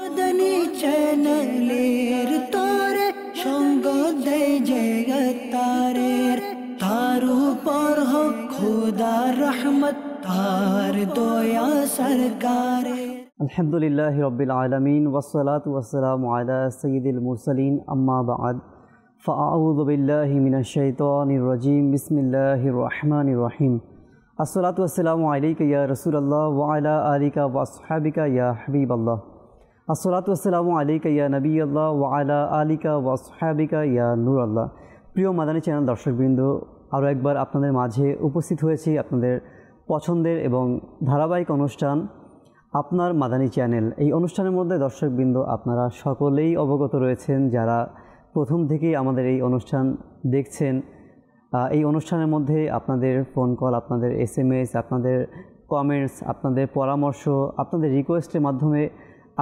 মাদানী চ্যানেলের তোরে সঙ্গ দেয় জগতারের, তার উপর হোক খোদার রহমত, তার দয়া সরকারের। আলহামদুলিল্লাহি রাব্বিল আলামিন ওয়াসসালাতু ওয়াসসালামু আলা সাইয়্যিদিল মুরসালিন, আম্মা বা'দ, ফাআউযু বিল্লাহি মিনাশ শাইতানির রাজীম, বিসমিল্লাহির রহমানির রহিম। আসসালাতু ওয়াসসালামু আলাইকা ইয়া রাসূলুল্লাহ ওয়া আলা আলিকা ওয়া আসহাবিকা ইয়া হাবিবাল্লাহ। আসসালাতু ওয়াসসালামু আলাইকা ইয়া নবিয়াল্লাহ ওয়া আলা আলিকা ওয়া আসহাবিকা ইয়া নূরাল্লাহ। প্রিয় মাদানী চ্যানেল দর্শকবৃন্দ, আরও একবার আপনাদের মাঝে উপস্থিত হয়েছি আপনাদের পছন্দের এবং ধারাবাহিক অনুষ্ঠান আপনার মাদানী চ্যানেল। এই অনুষ্ঠানের মধ্যে দর্শকবৃন্দ আপনারা সকলেই অবগত রয়েছেন, যারা প্রথম থেকেই আমাদের এই অনুষ্ঠান দেখছেন। এই অনুষ্ঠানের মধ্যে আপনাদের ফোন কল, আপনাদের SMS, আপনাদের কমেন্টস, আপনাদের পরামর্শ, আপনাদের রিকোয়েস্টের মাধ্যমে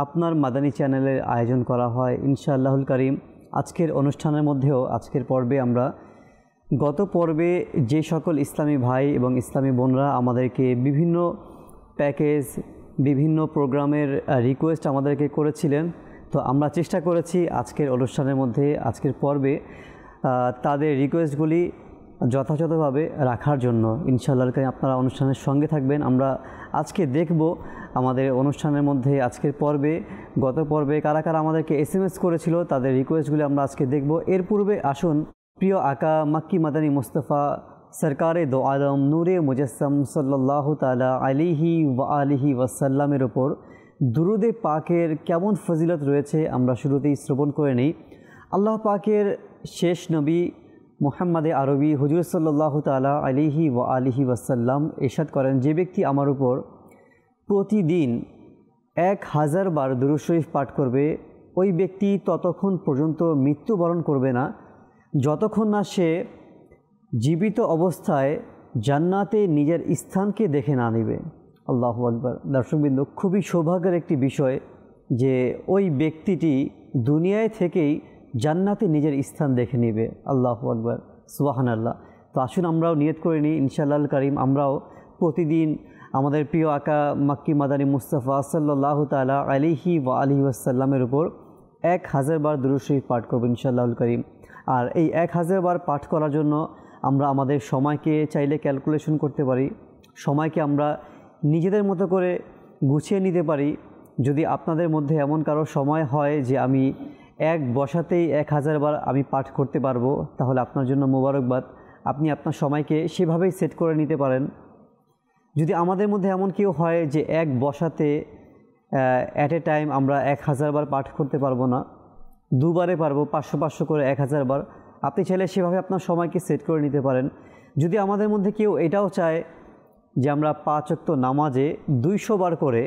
আপনার মাদানী চ্যানেলের আয়োজন করা হয় ইনশাআল্লাহুল কারীম। আজকের অনুষ্ঠানের মধ্যেও আজকের পর্বে আমরা গত পর্বে যে সকল ইসলামী ভাই এবং ইসলামী বোনরা আমাদেরকে বিভিন্ন প্যাকেজ, বিভিন্ন প্রোগ্রামের রিকোয়েস্ট আমাদেরকে করেছিলেন, তো আমরা চেষ্টা করেছি আজকের অনুষ্ঠানের মধ্যে, আজকের পর্বে তাদের রিকোয়েস্টগুলি যথাযথভাবে রাখার জন্য। ইনশাআল্লাহ আপনারা অনুষ্ঠানের সঙ্গে থাকবেন। আমরা আজকে দেখব আমাদের অনুষ্ঠানের মধ্যে আজকের পর্বে, গত পর্বে কারা কারা আমাদেরকে SMS করেছিল, তাদের রিকোয়েস্টগুলি আমরা আজকে দেখব। এর পূর্বে আসুন প্রিয় আকা মাক্কি মাদানী মুস্তাফা সরকারে দো আলম নূরে মুজাসসাম সাল্লাল্লাহু তাআলা আলাইহি ওয়া আলিহি ওয়াসাল্লামের ওপর দুরুদে পাকের কেমন ফজিলত রয়েছে আমরা শুরুতেই শ্রবণ করে নিই। আল্লাহ পাকের শেষ নবী মুহাম্মদে আরবি হুজুর সাল্লাল্লাহু তাআলা আলাইহি ওয়া আলিহি ওয়াসাল্লাম ইরশাদ করেন, যে ব্যক্তি আমার উপর প্রতিদিন 1000 বার দুরূদ শরীফ পাঠ করবে, ওই ব্যক্তি ততক্ষণ পর্যন্ত মৃত্যুবরণ করবে না যতক্ষণ না সে জীবিত অবস্থায় জান্নাতে নিজের স্থানকে দেখে না নেবে। আল্লাহু আকবার। দর্শকবৃন্দ, খুবই সৌভাগ্যের একটি বিষয় যে ওই ব্যক্তিটি দুনিয়ায় থেকেই জান্নাতে নিজের স্থান দেখে নেবে। আল্লাহু আকবার, সুবহানাল্লাহ। তো আসুন আমরাও নিয়ত করে নিই ইনশাআল্লাহুল কারীম, আমরাও প্রতিদিন আমাদের প্রিয় আকা মাক্কি মাদানী মুস্তাফা সাল্লাল্লাহু তাআলা আলাইহি ওয়া আলিহি ওয়াসাল্লামের উপর 1000 বার দুরূদ শরীফ পাঠ করব ইনশাআল্লাহুল কারীম। আর এই 1000 বার পাঠ করার জন্য আমরা আমাদের সময়কে চাইলে ক্যালকুলেশন করতে পারি, সময়কে আমরা নিজেদের মতো করে গুছিয়ে নিতে পারি। যদি আপনাদের মধ্যে এমন কারো সময় হয় যে আমি এক বসাতেই 1000 বার আমি পাঠ করতে পারবো, তাহলে আপনার জন্য মোবারকবাদ। আপনি আপনার সময়কে সেভাবেই সেট করে নিতে পারেন। যদি আমাদের মধ্যে এমন কেউ হয় যে এক বসাতে অ্যাট এ টাইম আমরা 1000 বার পাঠ করতে পারবো না, দুবারে পারবো, 500 করে 1000 বার, আপনি চাইলে সেভাবে আপনার সময়কে সেট করে নিতে পারেন। যদি আমাদের মধ্যে কেউ এটাও চায় যে আমরা 5 ওয়াক্ত নামাজে 200 বার করে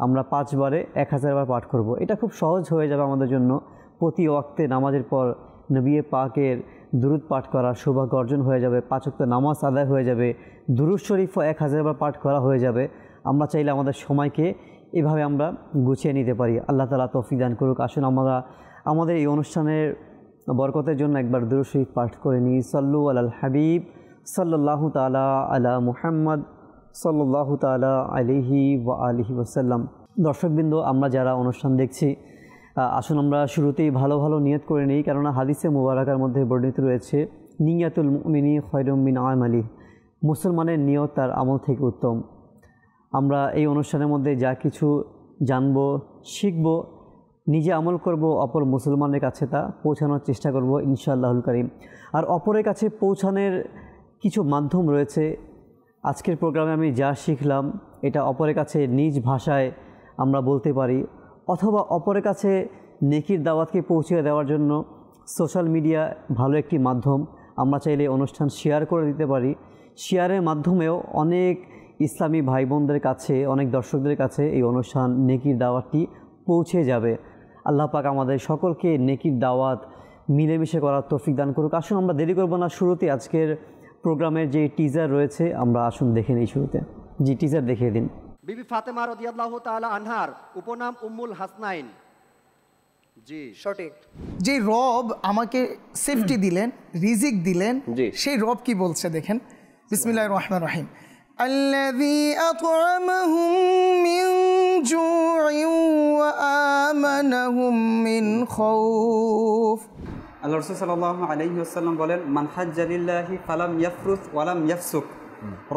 আমরা 5 বারে 1000 বার পাঠ করব, এটা খুব সহজ হয়ে যাবে আমাদের জন্য। প্রতি ওয়াক্তে নামাজের পর নবী পাকের দুরুদ পাঠ করার সৌভাগ্য অর্জন হয়ে যাবে, 5 ওয়াক্ত নামাজ আদায় হয়ে যাবে, দুরুদ শরীফও 1000 বার পাঠ করা হয়ে যাবে। আমরা চাইলে আমাদের সময়কে এভাবে আমরা গুছিয়ে নিতে পারি। আল্লাহ তাআলা তৌফিক দান করুক। আসুন আমরা আমাদের এই অনুষ্ঠানের বরকতের জন্য একবার দুরূদ শরীফ পাঠ করে নিই। সাল্লু আলাল হাবিব সাল্লাল্লাহু তাআলা আলা মুহাম্মদ সাল্লাল্লাহু তাআলা আলাইহি ওয়া আলিহি ওয়াসাল্লাম। দর্শকবৃন্দ, আমরা যারা অনুষ্ঠান দেখছি, আসুন আমরা শুরুতেই ভালো ভালো নিয়ত করে নিই, কেননা হাদিসে মুবারাকার মধ্যে বর্ণিত রয়েছে, নিয়াতুল মুমিনি খায়রুম মিন আমালি, মুসলমানের নিয়ত তার আমল থেকে উত্তম। আমরা এই অনুষ্ঠানের মধ্যে যা কিছু জানবো, শিখবো, নিজে আমল করব, অপর মুসলমানের কাছে তা পৌঁছানোর চেষ্টা করব ইনশাআল্লাহুল কারীম। আর অপরের কাছে পৌঁছানোর কিছু মাধ্যম রয়েছে। আজকের প্রোগ্রামে আমি যা শিখলাম এটা অপরের কাছে নিজ ভাষায় আমরা বলতে পারি, অথবা অপরের কাছে নেকির দাওয়াতকে পৌঁছে দেওয়ার জন্য সোশ্যাল মিডিয়া ভালো একটি মাধ্যম। আমরা চাইলে অনুষ্ঠান শেয়ার করে দিতে পারি। শেয়ারের মাধ্যমেও অনেক ইসলামী ভাই বোনদের কাছে, অনেক দর্শকদের কাছে এই অনুষ্ঠান, নেকির দাওয়াতটি পৌঁছে যাবে। আল্লাহ পাক আমাদের সকলকে নেকির দাওয়াত মিলেমিশে করার তৌফিক দান করুক। আসুন আমরা দেরি করব না, শুরুতে আজকের প্রোগ্রামের যে টিজার রয়েছে আমরা আসুন দেখে নিই। শুরুতে জি টিজার দেখিয়ে দিন। বিবি ফাতেমা রাদিয়াল্লাহু তাআলা আনহার উপনাম উম্মুল হাসনাইন। জি সঠিক। যে রব আমাকে সেফটি দিলেন, রিজিক দিলেন, সেই রব কি বলছে দেখেন। বিসমিল্লাহির রহমানির রহিম। الذي أطعمهم من جوع وآمنهم من خوف আল্লাহ রাসূল সাল্লাল্লাহু আলাইহি ওয়াসাল্লাম বলেন, মান হাজ্জা লিল্লাহি ফালাম ইয়াফরুস ওয়ালাম ইয়াফসুক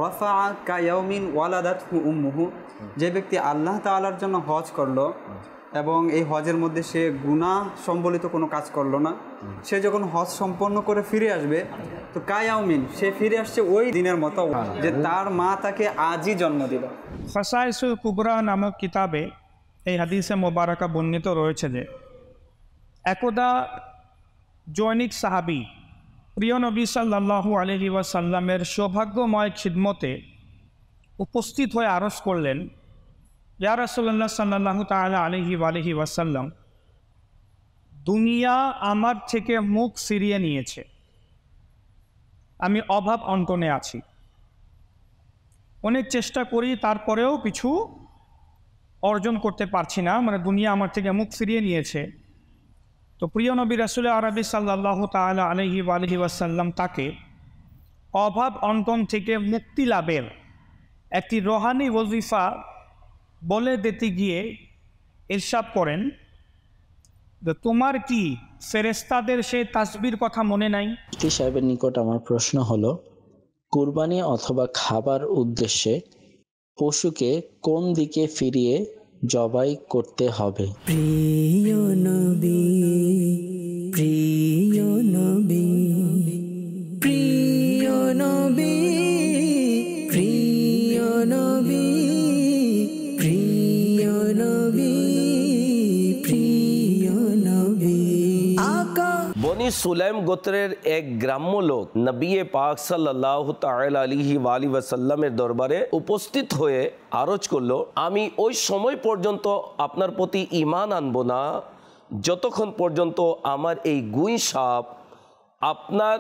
রাফাআ কায়াউমিন ওয়ালাদাতহু উম্মুহু। যে ব্যক্তি আল্লাহ তাআলার জন্য হজ করলো এবং এই হজের মধ্যে সে গুনাহ সম্বলিত কোনো কাজ করলো না, সে যখন হজ সম্পন্ন করে ফিরে আসবে তো কায়াউমিন, সে ফিরে আসছে ওই দিনের মতো যে তার মা তাকে আজই জন্ম দিল। ফাসাইসুল কুবরা নামক কিতাবে এই হাদিসে মোবারকা বর্ণিত রয়েছে যে একদা জৈনিক সাহাবী প্রিয় নবী সাল্লাল্লাহু আলাইহি ওয়াসাল্লামের সৌভাগ্যময় খিদমতে উপস্থিত হয়ে আরজ করলেন, ইয়া রাসূলুল্লাহ সাল্লাল্লাহু তাআলা আলাইহি ওয়াসাল্লাম, দুনিয়া আমার থেকে মুখ ফিরিয়ে নিয়েছে, আমি অভাব অনটনে আছি, অনেক চেষ্টা করি তারপরেও কিছু অর্জন করতে পারছি না, মানে দুনিয়া আমার থেকে মুখ ফিরিয়ে নিয়েছে। তো প্রিয় নবী রাসূল আরবি সাল্লাল্লাহু তাআলা আলাইহি ওয়াসাল্লাম তাকে অভাব অনটন থেকে মুক্তি লাভের একটি রোহানি ওজিফা বলে দিতে গিয়ে ইরশাদ করেন যে তোমার কি ফেরেশতাদের সেই তাসবির কথা মনে নাই? মুফতি সাহেবের নিকট আমার প্রশ্ন হলো, কুরবানি অথবা খাবার উদ্দেশ্যে পশুকে কোন দিকে ফিরিয়ে জবাই করতে হবে? প্রিয় নবী, প্রিয় নবী, প্রিয় নবী, প্রিয় নবী, প্রিয় নবী, প্রিয় নবী। আকা বনি সুলাইম গোত্রের এক গ্রাম্য লোক নবী পাক সাল্লাল্লাহু তাআলা আলাইহি ওয়াসাল্লামের দরবারে উপস্থিত হয়ে আরজ করলো, আমি ওই সময় পর্যন্ত আপনার প্রতি ঈমান আনবো না যতক্ষণ পর্যন্ত আমার এই গুই সাপ আপনার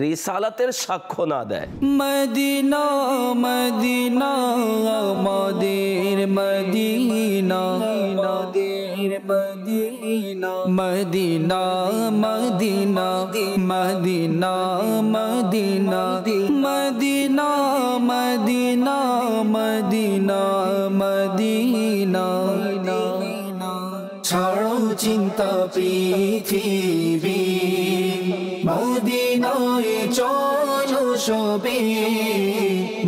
রিসালাতের সাক্ষ্য না দেয়। মদিনা মদিনা আমাদের মদিনা, আমাদের Medina, Medina Medina, Medina Medina, Medina Medina, Medina Medina. ছাড়ো চিন্তা পৃথিবী, মদিনায় চলো সবে,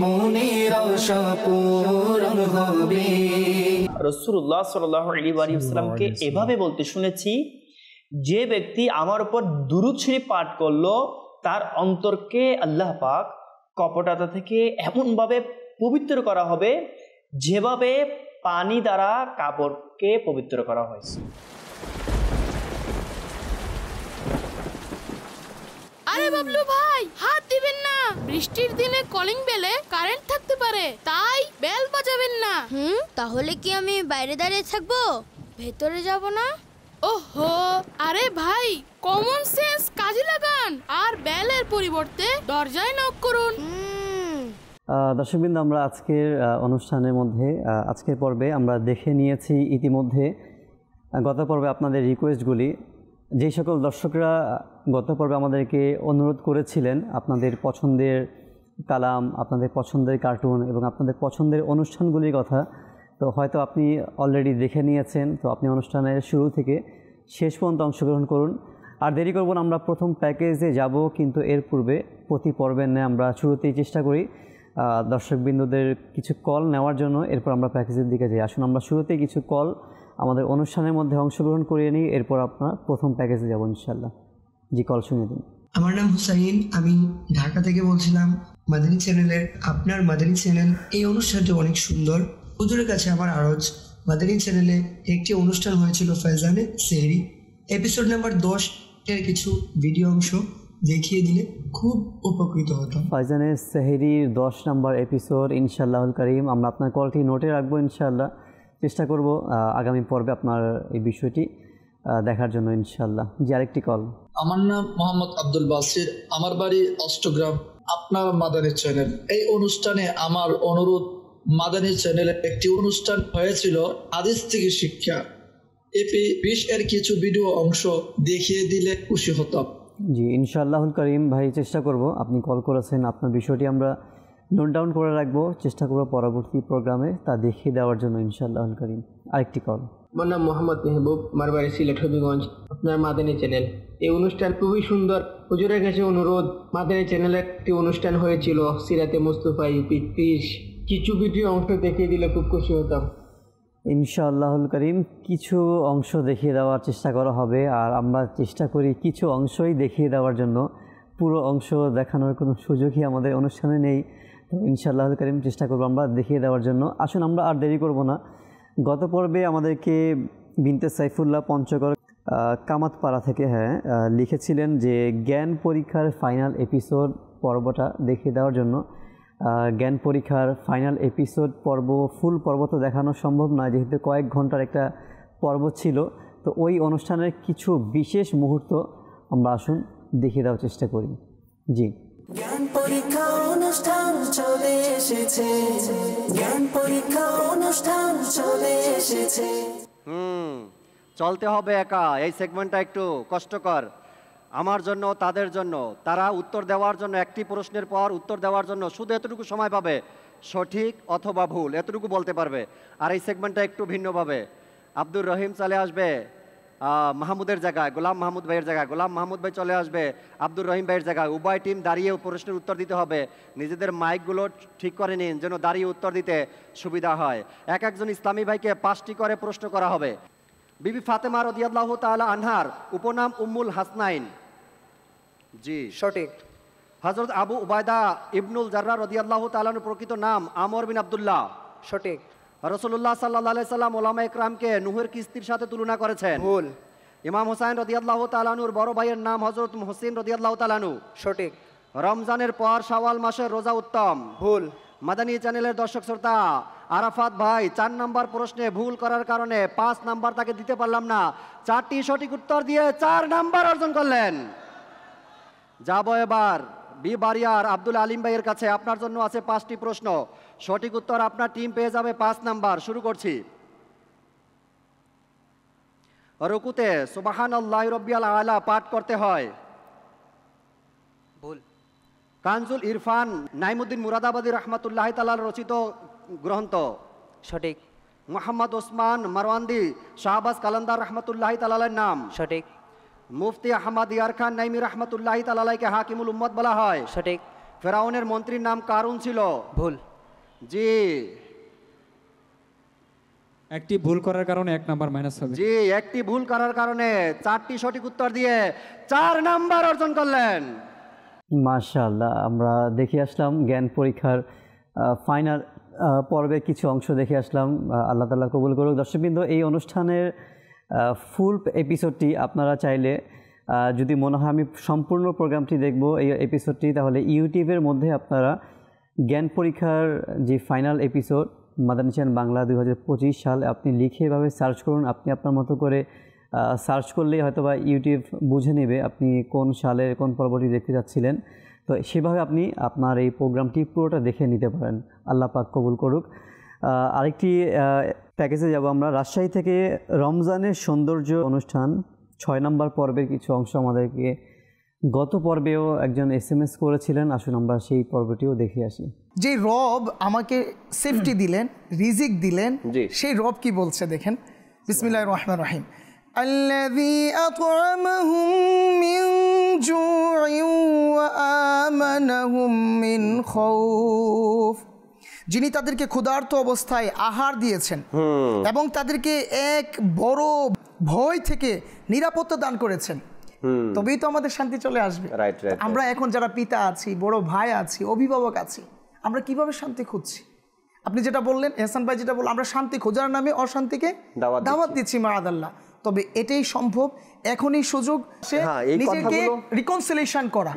মনের আশা পূরণ হবে। রাসূলুল্লাহ সাল্লাল্লাহু আলাইহি ওয়াসাল্লামকে এভাবে বলতে শুনেছি, যে ব্যক্তি আমার উপর দুরূদ শরীফ পাঠ করলো তার অন্তরকে আল্লাহ পাক কপটতা থেকে এমনভাবে পবিত্র করা হবে যেভাবে পানি দ্বারা কাপড়কে পবিত্র করা হয়েছে। আরে বাবলু ভাই, হাত দিবেন না, বৃষ্টির দিনে কলিং বেলে কারেন্ট থাকতে পারে, তাই বেল বাজাবেন না। তাহলে কি আমি বাইরে দাঁড়িয়ে থাকবো, ভেতরে যাব না? ওহো, আরে ভাই, কমন সেন্স কাজে লাগান আর বেলের পরিবর্তে দরজায় নক করুন। দর্শকবৃন্দ, আমরা আজকের অনুষ্ঠানের মধ্যে আজকের পর্বে আমরা দেখে নিয়েছি ইতিমধ্যে গত পর্বে আপনাদের রিকোয়েস্টগুলি। যেই সকল দর্শকরা গত পর্বে আমাদেরকে অনুরোধ করেছিলেন আপনাদের পছন্দের কালাম, আপনাদের পছন্দের কার্টুন এবং আপনাদের পছন্দের অনুষ্ঠানগুলির কথা, তো হয়তো আপনি অলরেডি দেখে নিয়েছেন। তো আপনি অনুষ্ঠানের শুরু থেকে শেষ পর্যন্ত অংশগ্রহণ করুন। আর দেরি করব না, আমরা প্রথম প্যাকেজে যাব, কিন্তু এর পূর্বে প্রতি পর্বের ন্যায় আমরা শুরুতেই চেষ্টা করি দর্শকবৃন্দদের কিছু কল নেওয়ার জন্য, এরপর আমরা প্যাকেজের দিকে যাই। আসুন আমরা শুরুতেই কিছু কল আমাদের অনুষ্ঠানের মধ্যে অংশগ্রহণ করিয়ে নিই, এরপর আপনার প্রথম প্যাকেজে যাব ইনশাল্লাহ। জি, কল শুনে দিন। আমার নাম হুসাইন, আমি ঢাকা থেকে বলছিলাম। মাদানী চ্যানেলের আপনার মাদানী চ্যানেল, এই অনুষ্ঠানটি অনেক সুন্দর। হুজুরের কাছে আমার আরজ, মাদানী চ্যানেলে একটি অনুষ্ঠান হয়েছিল ফয়জানে সেহরি, এপিসোড নাম্বার 10 এর কিছু ভিডিও অংশ দেখিয়ে দিলে খুব উপকৃত হতাম। ফয়জানে সেহরির 10 নম্বর এপিসোড ইনশাআল্লাহুল কারীম, আমরা আপনার কলটি নোটে রাখবো ইনশাআল্লাহ। চেষ্টা করব আগামী পর্বে আপনার এই বিষয়টি দেখার জন্য ইনশাআল্লাহ। যে আরেকটি কল। আমার নাম মোহাম্মদ আব্দুল বাসির, আমার বাড়ি অষ্টগ্রাম। আপনার মাদানী চ্যানেল, এই অনুষ্ঠানে আমার অনুরোধ, মাদানী চ্যানেলে একটি অনুষ্ঠান হয়েছিল হাদিস থেকে শিক্ষা, এপি 20 এর কিছু ভিডিও অংশ দেখিয়ে দিলে খুশি হতাম। জি ইনশাআল্লাহুল কারীম ভাই, চেষ্টা করব। আপনি কল করেছেন, আপনার বিষয়টি আমরা নোট ডাউন করে রাখবো, চেষ্টা করবো পরবর্তী প্রোগ্রামে তা দেখিয়ে দেওয়ার জন্য ইনশাআল্লাহ করিম। আরেকটি কল। আমার নাম মোহাম্মদ মেহবুব, আমার বাড়ি সিলেট হবিগঞ্জ। আপনার মাদানী চ্যানেল, এই অনুষ্ঠান খুবই সুন্দর। হুজুরের কাছে অনুরোধ, মাদানী চ্যানেলে একটি অনুষ্ঠান হয়েছিল সিরাতে মুস্তফা ইউপি 30, কিছু ভিডিও অংশ দেখিয়ে দিলে খুব খুশি হতাম। ইনশাআল্লাহুল করিম কিছু অংশ দেখিয়ে দেওয়ার চেষ্টা করা হবে, আর আমরা চেষ্টা করি কিছু অংশই দেখিয়ে দেওয়ার জন্য, পুরো অংশ দেখানোর কোনো সুযোগই আমাদের অনুষ্ঠানে নেই। তো ইনশাআল্লাহুল করিম চেষ্টা করবো আমরা দেখিয়ে দেওয়ার জন্য। আসুন আমরা আর দেরি করব না। গত পর্বে আমাদেরকে বিনতে সাইফুল্লাহ পঞ্চগড় কামাতপাড়া থেকে লিখেছিলেন যে জ্ঞান পরীক্ষার ফাইনাল এপিসোড পর্বটা দেখিয়ে দেওয়ার জন্য। জ্ঞান পরীক্ষার ফাইনাল এপিসোড পর্ব, ফুল পর্ব তো দেখানো সম্ভব নয় যেহেতু কয়েক ঘন্টার একটা পর্ব ছিল। তো ওই অনুষ্ঠানের কিছু বিশেষ মুহূর্ত আমরা আসুন দেখিয়ে দেওয়ার চেষ্টা করি। জি, জ্ঞান পরীক্ষা অনুষ্ঠান চলে এসেছে, জ্ঞান পরীক্ষা অনুষ্ঠান চলে এসেছে। চলতে হবে একা, এই সেগমেন্টটা একটু কষ্টকর আমার জন্য, তাদের জন্য। তারা উত্তর দেওয়ার জন্য, একটি প্রশ্নের পর উত্তর দেওয়ার জন্য শুধু এতটুকু সময় পাবে, সঠিক অথবা ভুল এতটুকু বলতে পারবে। আর এই সেগমেন্টটা একটু ভিন্নভাবে, আব্দুর রহিম চলে আসবে মাহমুদের জায়গায়, গোলাম মাহমুদ ভাইয়ের জায়গায়, গোলাম মাহমুদ ভাই চলে আসবে আব্দুর রহিম ভাইয়ের জায়গায়। উভয় টিম দাঁড়িয়ে প্রশ্নের উত্তর দিতে হবে। নিজেদের মাইকগুলো ঠিক করে নিন যেন দাঁড়িয়ে উত্তর দিতে সুবিধা হয়। এক একজন ইসলামী ভাইকে 5টি করে প্রশ্ন করা হবে। বিবি ফাতেমা রাদিয়াল্লাহু তাআলা আনহার উপনাম উম্মুল হাসনাইন। জি, সঠিক। হযরত আবু উবায়দা ইবনুল জাররাহ রাদিয়াল্লাহু তাআলা আনহুর প্রকৃত নাম আমর বিন আব্দুল্লাহ। সঠিক। রাসূলুল্লাহ সাল্লাল্লাহু আলাইহি সাল্লাম উলামা ইকরামকে নূহের কিস্তির সাথে তুলনা করেছেন। ভুল। ইমাম হুসাইন রাদিয়াল্লাহু তাআলা আনহুর বড় ভাইয়ের নাম হযরত মুহসিন রাদিয়াল্লাহু তাআলা আনহু। সঠিক। রমজানের পর শাওয়াল মাসের রোজা উত্তম। ভুল। মাদানী চ্যানেলের দর্শক শ্রোতা আরাফাত ভাই 4 নম্বর প্রশ্নে ভুল করার কারণে 5 নাম্বার তাকে দিতে পারলাম না। 4টি সঠিক উত্তর দিয়ে 4 নাম্বার অর্জন করলেন। যাব এবার বিবারিয়ার আব্দুল আলিম ভাইয়ের কাছে। আপনার জন্য আছে 5টি প্রশ্ন, সঠিক উত্তর আপনার টিম পেয়ে যাবে 5 নাম্বার। শুরু করছি। রুকুতে সুবহানাল্লাহি রাব্বিয়াল আলা পাঠ করতে হয়। ভুল। কানজুল ইরফান নাইমুদ্দিন মুরাদাবাদী রহমাতুল্লাহি তাআলা রচিত গ্রন্থ। সঠিক। মোহাম্মদ ওসমান মারওয়ান্দি শাহবাজ কালান্দার রহমাতুল্লাহি তাআলার নাম। সঠিক। মুফতি আহমদ ইয়ার খান নাইমি রহমাতুল্লাহি তাআলাকে হাকিমুল উম্মত বলা হয়। সঠিক। ফেরাউনের মন্ত্রীর নাম কারুন ছিল। ভুল। জি, একটি ভুল করার কারণে 1 নাম্বার মাইনাস হবে। জি, একটি ভুল করার কারণে 4টি সঠিক উত্তর দিয়ে 4 নাম্বার অর্জন করলেন। মাশাআল্লাহ, আমরা দেখে আসলাম জ্ঞান পরীক্ষার ফাইনাল পর্বে কিছু অংশ দেখে আসলাম। আল্লাহ তাআলা কবুল করুক। দর্শকবৃন্দ, এই অনুষ্ঠানের ফুল এপিসোডটি আপনারা চাইলে, যদি মনে হয় আমি সম্পূর্ণ প্রোগ্রামটি দেখব এই এপিসোডটি, তাহলে ইউটিউবের মধ্যে আপনারা জ্ঞান পরীক্ষার যে final episode Madani channel Bangla 2025 সাল আপনি লিখে এভাবে সার্চ করুন। আপনি আপনার মতো করে সার্চ করলেই হয়তো বা ইউটিউব বুঝে নেবে আপনি কোন সালের কোন পর্বটি দেখতে যাচ্ছিলেন। তো সেভাবে আপনি আপনার এই প্রোগ্রামটি পুরোটা দেখে নিতে পারেন। আল্লাহ পাক কবুল করুক। আরেকটি প্যাকেজে যাব আমরা। রাজশাহী থেকে রমজানের সৌন্দর্য অনুষ্ঠান 6 নম্বর পর্বের কিছু অংশ আমাদেরকে গত পর্বেও একজন SMS করেছিলেন। আসুন আমরা সেই পর্বটিও দেখে আসি। যে রব আমাকে সেফটি দিলেন, রিজিক দিলেন, সেই রব কি বলছে দেখেন। বিসমিল্লাহির রহমানির রহিম। الذي أطعمهم من جوع وآمنهم من خوف, যিনি তাদেরকে ক্ষুধার্ত অবস্থায় আহার দিয়েছেন এবং তাদেরকে এক বড় ভয় থেকে নিরাপত্তা দান করেছেন, তবেই তো আমাদের শান্তি চলে আসবে। আমরা এখন যারা পিতা আছি, বড় ভাই আছি, অভিভাবক আছি, আমরা কিভাবে শান্তি খুঁজছি? আপনি যেটা বললেন, এহসান ভাই যেটা বললেন, আমরা শান্তি খোঁজার নামে অশান্তিকে দাওয়াত দিচ্ছি মাআদাল্লাহ। তবে এটাই সম্ভব, এখনই সুযোগ নিজেকে রিকনসিলিয়েশন করা,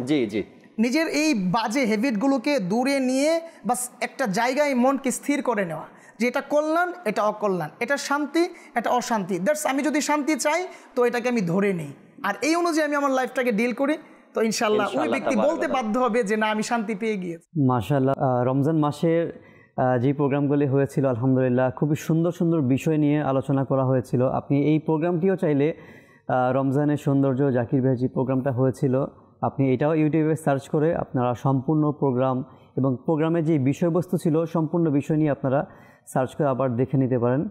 নিজের এই বাজে হ্যাবিটগুলোকে দূরে নিয়ে বাস একটা জায়গায় মনকে স্থির করে নেওয়া যে এটা কল্যাণ, এটা অকল্যাণ, এটা শান্তি, এটা অশান্তি। দ্যাটস, আমি যদি শান্তি চাই তো এটাকে আমি ধরে নিই, আর এই অনুযায়ী আমি আমার লাইফটাকে ডিল করি, তো ইনশাআল্লাহ ওই ব্যক্তি বলতে বাধ্য হবে যে না, আমি শান্তি পেয়ে গিয়েছি। মাশাআল্লাহ, রমজান মাসের যে প্রোগ্রামগুলি হয়েছিল আলহামদুলিল্লাহ খুবই সুন্দর সুন্দর বিষয় নিয়ে আলোচনা করা হয়েছিল। আপনি এই প্রোগ্রামটিও চাইলে রমজানের সৌন্দর্য জাকির ভাইয়ের যে প্রোগ্রামটা হয়েছিল, আপনি এটাও ইউটিউবে সার্চ করে আপনারা সম্পূর্ণ প্রোগ্রাম এবং প্রোগ্রামে যে বিষয়বস্তু ছিল সম্পূর্ণ বিষয় নিয়ে আপনারা সার্চ করে আবার দেখে নিতে পারেন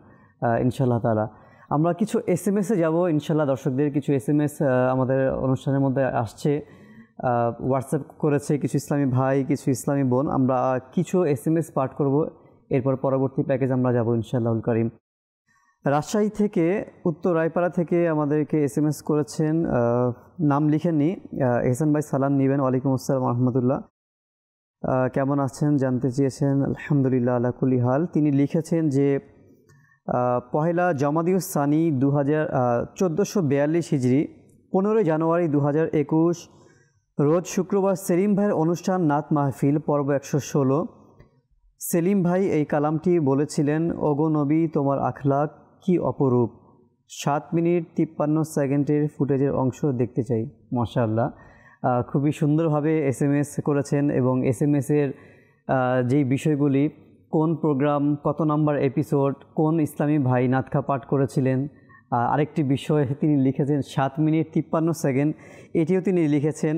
ইনশাআল্লাহ তাআলা। আমরা কিছু SMS এ যাব ইনশাআল্লাহ। দর্শকদের কিছু SMS আমাদের অনুষ্ঠানের মধ্যে আসছে, হোয়াটসঅ্যাপ করেছে কিছু ইসলামী ভাই, কিছু ইসলামী বোন। আমরা কিছু SMS পাঠ করব, এরপর পরবর্তী প্যাকেজ আমরা যাব ইনশাআল্লাহুল কারীম। রাজশাহী থেকে, উত্তর রায়পাড়া থেকে আমাদেরকে SMS করেছেন, নাম লিখেননি, এহসান ভাই সালাম নেবেন। ওয়ালাইকুম আসসালাম রহমতুল্লাহ। কেমন আছেন জানতে চেয়েছেন। আলহামদুলিল্লাহ আলা কুল্লি হাল। তিনি লিখেছেন যে পহেলা জমাদিউস সানি 1442 হিজরি 15 জানুয়ারি 2021 রোজ শুক্রবার সেলিম ভাইয়ের অনুষ্ঠান নাত মাহফিল পর্ব 116। সেলিম ভাই এই কালামটি বলেছিলেন, ওগো নবী তোমার আখলাক কি অপরূপ। 7 মিনিট 53 সেকেন্ডের ফুটেজের অংশ দেখতে চাই। মাশাআল্লাহ, খুবই সুন্দরভাবে SMS করেছেন এবং SMS-এর যেই বিষয়গুলি, কোন প্রোগ্রাম, কত নাম্বার এপিসোড, কোন ইসলামী ভাই নাতখা পাঠ করেছিলেন, আরেকটি বিষয় তিনি লিখেছেন 7 মিনিট 53 সেকেন্ড, এটিও তিনি লিখেছেন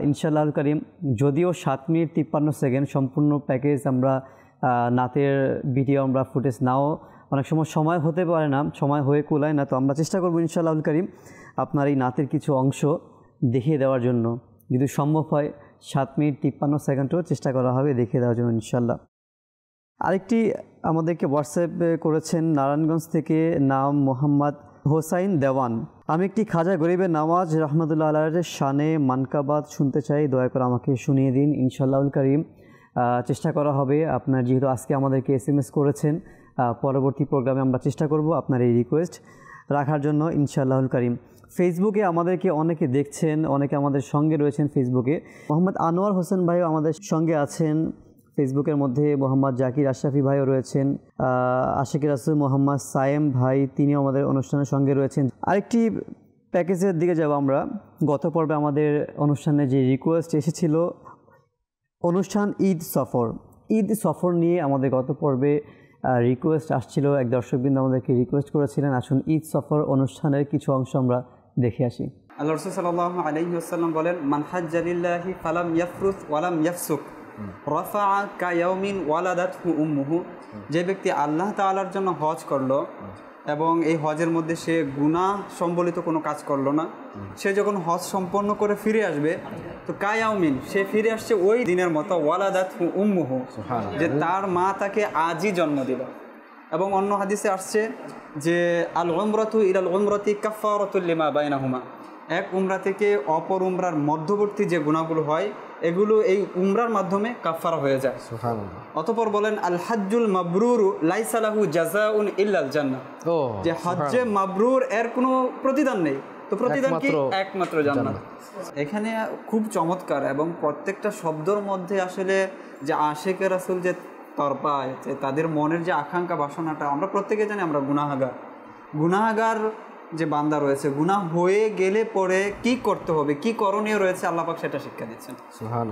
ইনশাআল্লাহুল কারীম। যদিও 7 মিনিট 53 সেকেন্ড সম্পূর্ণ প্যাকেজ আমরা নাতের ভিডিও আমরা ফুটেজ নাও অনেক সময় হতে পারে না, সময় হয়ে কুলায় না, তো আমরা চেষ্টা করব ইনশাআল্লাহুল কারীম আপনার এই নাতের কিছু অংশ দেখিয়ে দেওয়ার জন্য। যদি সম্ভব হয় 7 মিনিট 53 সেকেন্ডও চেষ্টা করা হবে দেখিয়ে দেওয়ার জন্য ইনশাআল্লাহ। আরেকটি আমাদেরকে হোয়াটসঅ্যাপে করেছেন নারায়ণগঞ্জ থেকে, নাম মোহাম্মদ হোসাইন দেওয়ান। আমি একটি খাজা গরিবের নামাজ রহমতুল্লাহ আলাইহির শানে মানকাবাত শুনতে চাই, দয়া করে আমাকে শুনিয়ে দিন ইনশাআল্লাহুল কারীম। চেষ্টা করা হবে। আপনার যেহেতু আজকে আমাদেরকে SMS করেছেন, পরবর্তী প্রোগ্রামে আমরা চেষ্টা করব আপনার এই রিকোয়েস্ট রাখার জন্য ইনশাআল্লাহুল কারীম। ফেসবুকে আমাদেরকে অনেকে দেখছেন, অনেকে আমাদের সঙ্গে রয়েছেন ফেসবুকে। মোহাম্মদ আনোয়ার হোসেন ভাইও আমাদের সঙ্গে আছেন ফেসবুকের মধ্যে, মোহাম্মদ জাকির আশরাফি ভাইও রয়েছেন, আশিক রাসূল মোহাম্মদ সায়েম ভাই তিনিও আমাদের অনুষ্ঠানের সঙ্গে রয়েছেন। আরেকটি প্যাকেজের দিকে যাব আমরা। গত পর্বে আমাদের অনুষ্ঠানে যে রিকোয়েস্ট এসেছিল অনুষ্ঠান ঈদ সফর নিয়ে আমাদের গত পর্বে রিকোয়েস্ট আসছিল, এক দর্শকবৃন্দ আমাদেরকে রিকোয়েস্ট করেছিলেন আসুন ঈদ সফর অনুষ্ঠানের কিছু অংশ আমরা দেখে আসি। আল্লাহ রাসূল সাল্লাল্লাহু আলাইহি ওয়াসাল্লাম বলেন, মান হাজ্জা লিল্লাহি ফালাম ইয়াফরুস ওয়ালাম ইয়াফসুক রাফাআ কায়াউমিন ওয়ালাদাতহু উম্মুহু। যে ব্যক্তি আল্লাহ তাআলার জন্য হজ করলো এবং এই হজের মধ্যে সে গুনাহ সম্বলিত কোনো কাজ করলো না, সে যখন হজ সম্পন্ন করে ফিরে আসবে তো কায়াউমিন, সে ফিরে আসছে ওই দিনের মতো, ওয়ালাদাতহু উম্মুহু, যে তার মা তাকে আজই জন্ম দিল। এবং অন্য হাদিসে আসছে যে আল উমরাতু ইলাল উমরাতি কাফারাতুল লিমা বাইনাহুমা, এক উমরা থেকে অপর উমরার মধ্যবর্তী যে গুনাহগুলো হয় এগুলো এই উমরার মাধ্যমে কাফারা হয়ে যায়। অতঃপর বলেন আল হাজ্জুল মাবরুরু লাইসা লাহু জাযাউন ইল্লাল জান্নাহ, যে হজ্জে মাবরুর এর কোনো প্রতিদান নেই, তো প্রতিদান কি? একমাত্র জান্নাত। এখানে খুব চমৎকার এবং প্রত্যেকটা শব্দের মধ্যে আসলে যে আশিকে রাসূল যে তরপায়, যে তাদের মনের যে আকাঙ্ক্ষা বাসনাটা, আমরা প্রত্যেকে জানি আমরা গুনাহগার যে বান্দা রয়েছে, গুনাহ হয়ে গেলে পরে কি করতে হবে, কি করণীয় রয়েছে আল্লাহ পাক সেটা শিক্ষা দিচ্ছেন।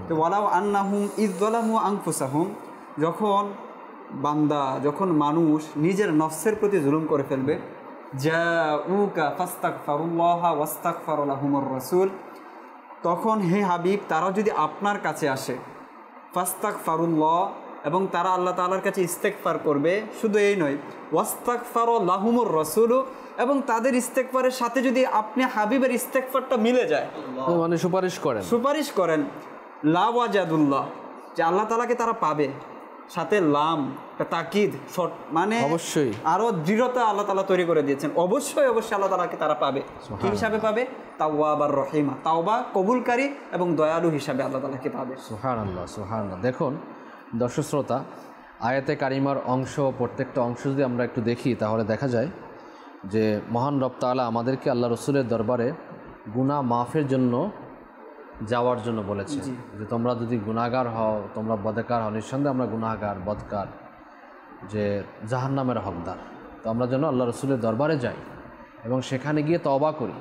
তো ওয়ালাউ আন্নাহুম ইয যালামু আনফুসাহুম, যখন মানুষ নিজের নফসের প্রতি জুলুম করে ফেলবে, জাউকা ফাস্তাগফিরুল্লাহ ওয়াস্তাগফারা লাহুমুর রাসূল, তখন হে হাবিব তারা যদি আপনার কাছে আসে, ফাস্তাগফিরুল্লাহ, এবং তারা আল্লাহ তাআলার কাছে ইস্তেগফার করবে, শুধু এই নয়, ওয়াস্তাগফারা লাহুমুর রাসূল, এবং তাদের ইস্তেগফারের সাথে যদি আপনি হাবিবের ইস্তেগফারটা মিলে যায়, মানে সুপারিশ করেন লা ওয়াজাদুল্লাহ, যে আল্লাহ তাআলাকে তারা পাবে, সাথে লাম তাকিদ, মানে অবশ্যই আরো দৃঢ়তা আল্লাহ তাআলা তৈরি করে দিয়েছেন, অবশ্যই আল্লাহ তাআলাকে তারা পাবে। কি হিসাবে পাবে? তাওয়াবার রহিমা, তাওবা কবুলকারী এবং দয়ালু হিসাবে আল্লাহ তাআলাকে পাবে। সুবহানাল্লাহ। দেখুন দর্শক শ্রোতা, আয়াতে কারিমার অংশ, প্রত্যেকটা অংশ যদি আমরা একটু দেখি তাহলে দেখা যায় যে মহান রব তাআলা আমাদেরকে আল্লাহ রসুলের দরবারে গুনাহ মাফের জন্য যাওয়ার জন্য বলেছে, যে তোমরা যদি গুনাহগার হও, তোমরা বদকার হও, নিঃসন্দেহে আমরা গুনাহগার, বদকার, যে জাহান্নামের হকদার, তো আমরা যেন আল্লাহ রসুলের দরবারে যাই এবং সেখানে গিয়ে তওবা করি,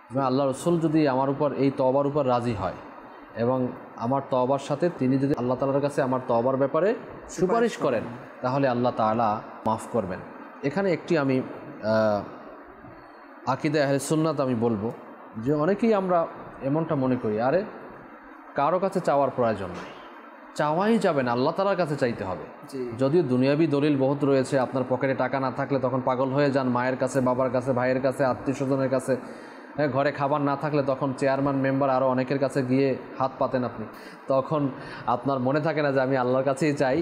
এবং আল্লাহ রসুল যদি আমার উপর এই তওবার উপর রাজি হয় এবং আমার তওবার সাথে তিনি যদি আল্লাহ তাআলার কাছে আমার তওবার ব্যাপারে সুপারিশ করেন, তাহলে আল্লাহ তাআলা মাফ করবেন। এখানে একটি আমি আকিদা আহলে সুন্নাত আমি বলবো যে অনেকেই আমরা এমনটা মনে করি, আরে কারো কাছে চাওয়ার প্রয়োজন নাই, চাওয়াই যাবে না, আল্লাহ তাআলার কাছে চাইতে হবে। যদিও দুনিয়াবি দলিল বহুত রয়েছে, আপনার পকেটে টাকা না থাকলে তখন পাগল হয়ে যান, মায়ের কাছে, বাবার কাছে, ভাইয়ের কাছে, আত্মীয় স্বজনের কাছে, ঘরে খাবার না থাকলে তখন চেয়ারম্যান, মেম্বার আরও অনেকের কাছে গিয়ে হাত পাতেন আপনি। তখন আপনার মনে থাকে না যে আমি আল্লাহর কাছেই চাই,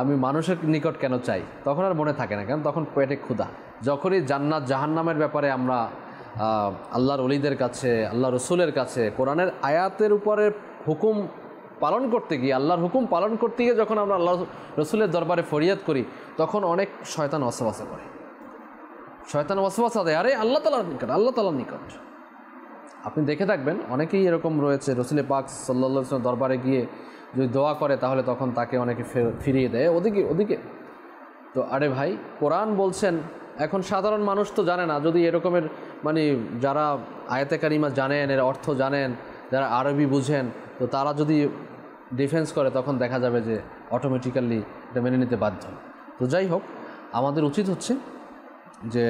আমি মানুষের নিকট কেন চাই, তখন আর মনে থাকে না, কারণ তখন পেটে ক্ষুধা। যখনই জান্নাত জাহান্নামের ব্যাপারে আমরা আল্লাহর ওলিদের কাছে, আল্লাহ রসুলের কাছে, কোরআনের আয়াতের উপরে হুকুম পালন করতে গিয়ে, আল্লাহর হুকুম পালন করতে গিয়ে যখন আমরা আল্লাহ রসুলের দরবারে ফরিয়াদ করি, তখন অনেক শয়তান ওয়াসওয়াসা করে, শয়তান ওয়াসওয়াসা দেয়, আরে আল্লাহ তাআলার নিকট, আল্লাহ তাআলার নিকট। আপনি দেখে থাকবেন অনেকেই এরকম রয়েছে, রসুল পাক সাল্লাল্লাহু আলাইহি ওয়াসাল্লাম দরবারে গিয়ে যদি দোয়া করে তাহলে তখন তাকে অনেকে ফিরিয়ে দেয় ওদিকে। তো আরে ভাই, কোরআন বলছেন, এখন সাধারণ মানুষ তো জানে না, যদি এরকমের মানে যারা আয়াতে কারিমা জানেন, এর অর্থ জানেন, যারা আরবি বুঝেন, তো তারা যদি ডিফেন্স করে তখন দেখা যাবে যে অটোমেটিক্যালি এটা মেনে নিতে বাধ্য। তো যাই হোক, আমাদের উচিত হচ্ছে যে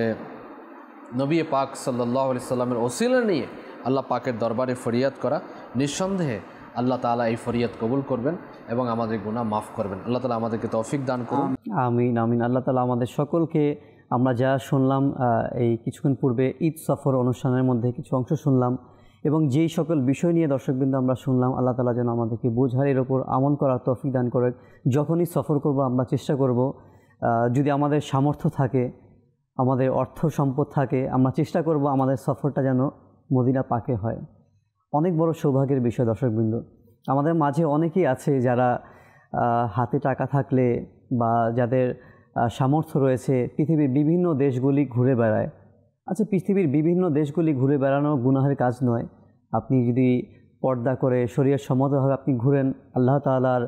নবী পাক সাল্লাল্লাহু আলাইহি সাল্লামের ওসিলা নিয়ে আল্লাহ পাকের দরবারে ফরিয়াদ করা। নিঃসন্দেহে আল্লাহ তাআলা এই ফরিয়াদ কবুল করবেন এবং আমাদের গুনাহ মাফ করবেন। আল্লাহ তাআলা আমাদেরকে তৌফিক দান করুন। আমিন আমিন। আল্লাহ তাআলা আমাদের সকলকে, আমরা যা শুনলাম এই কিছুক্ষণ পূর্বে ঈদ সফর অনুষ্ঠানের মধ্যে কিছু অংশ শুনলাম, এবং যেই সকল বিষয় নিয়ে দর্শকবৃন্দ আমরা শুনলাম, আল্লাহ তাআলা যেন আমাদেরকে বোঝার, এর ওপর আমল করার তৌফিক দান করে। যখনই সফর করব আমরা চেষ্টা করব, যদি আমাদের সামর্থ্য থাকে, আমাদের অর্থ সম্পদ থাকে, আমরা চেষ্টা করব আমাদের সফরটা যেন মদিনা পাকে হয়। অনেক বড় সৌভাগ্যের বিষয় দর্শকবৃন্দ। আমাদের মাঝে অনেকেই আছে যারা হাতে টাকা থাকলে বা যাদের সামর্থ্য রয়েছে পৃথিবীর বিভিন্ন দেশগুলি ঘুরে বেড়ায়। আচ্ছা, পৃথিবীর বিভিন্ন দেশগুলি ঘুরে বেড়ানো গুনাহের কাজ নয়। আপনি যদি পর্দা করে শরীয়ত সম্মতভাবে আপনি ঘুরেন, আল্লাহ তাআলার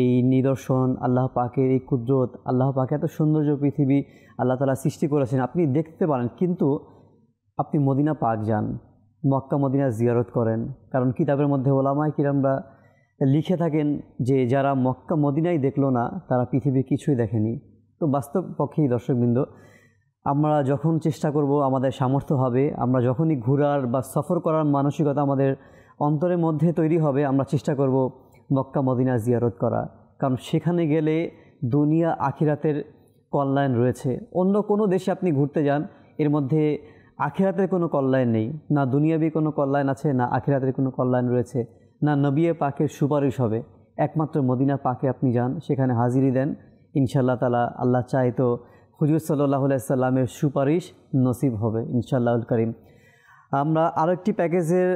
এই নিদর্শন, আল্লাহ পাকের এই কুদরত, আল্লাহ পাকে এত সৌন্দর্য পৃথিবী আল্লাহ তাআলা সৃষ্টি করেছেন, আপনি দেখতে পারেন। কিন্তু আপনি মদিনা পাক যান, মক্কা মদিনা জিয়ারত করেন, কারণ কিতাবের মধ্যে ওলামায়ে কিরামরা লিখে থাকেন যে যারা মক্কা মদিনাই দেখলো না তারা পৃথিবীর কিছুই দেখেনি। তো বাস্তব পক্ষেই দর্শকবৃন্দ, আমরা যখন চেষ্টা করব, আমাদের সামর্থ্য হবে, আমরা যখনই ঘোরার বা সফর করার মানসিকতা আমাদের অন্তরের মধ্যে তৈরি হবে, আমরা চেষ্টা করব মক্কা মদিনা জিয়ারত করা, কারণ সেখানে গেলে দুনিয়া আখিরাতের কল্যাণ রয়েছে। অন্য কোনো দেশে আপনি ঘুরতে যান, এর মধ্যে আখিরাতের কোনো কল্যাণ নেই, না দুনিয়াবি কোনো কল্যাণ আছে, না আখিরাতের কোনো কল্যাণ রয়েছে, না নবী পাকের সুপারিশ হবে। একমাত্র মদিনা পাকে আপনি যান, সেখানে হাজিরি দেন, ইনশাআল্লাহ তাআলা আল্লাহ চায় তো হুজুর সাল্লাল্লাহু আলাইহি সাল্লামের সুপারিশ নসিব হবে ইনশাআল্লাহুল কারীম। আমরা আরও একটি প্যাকেজের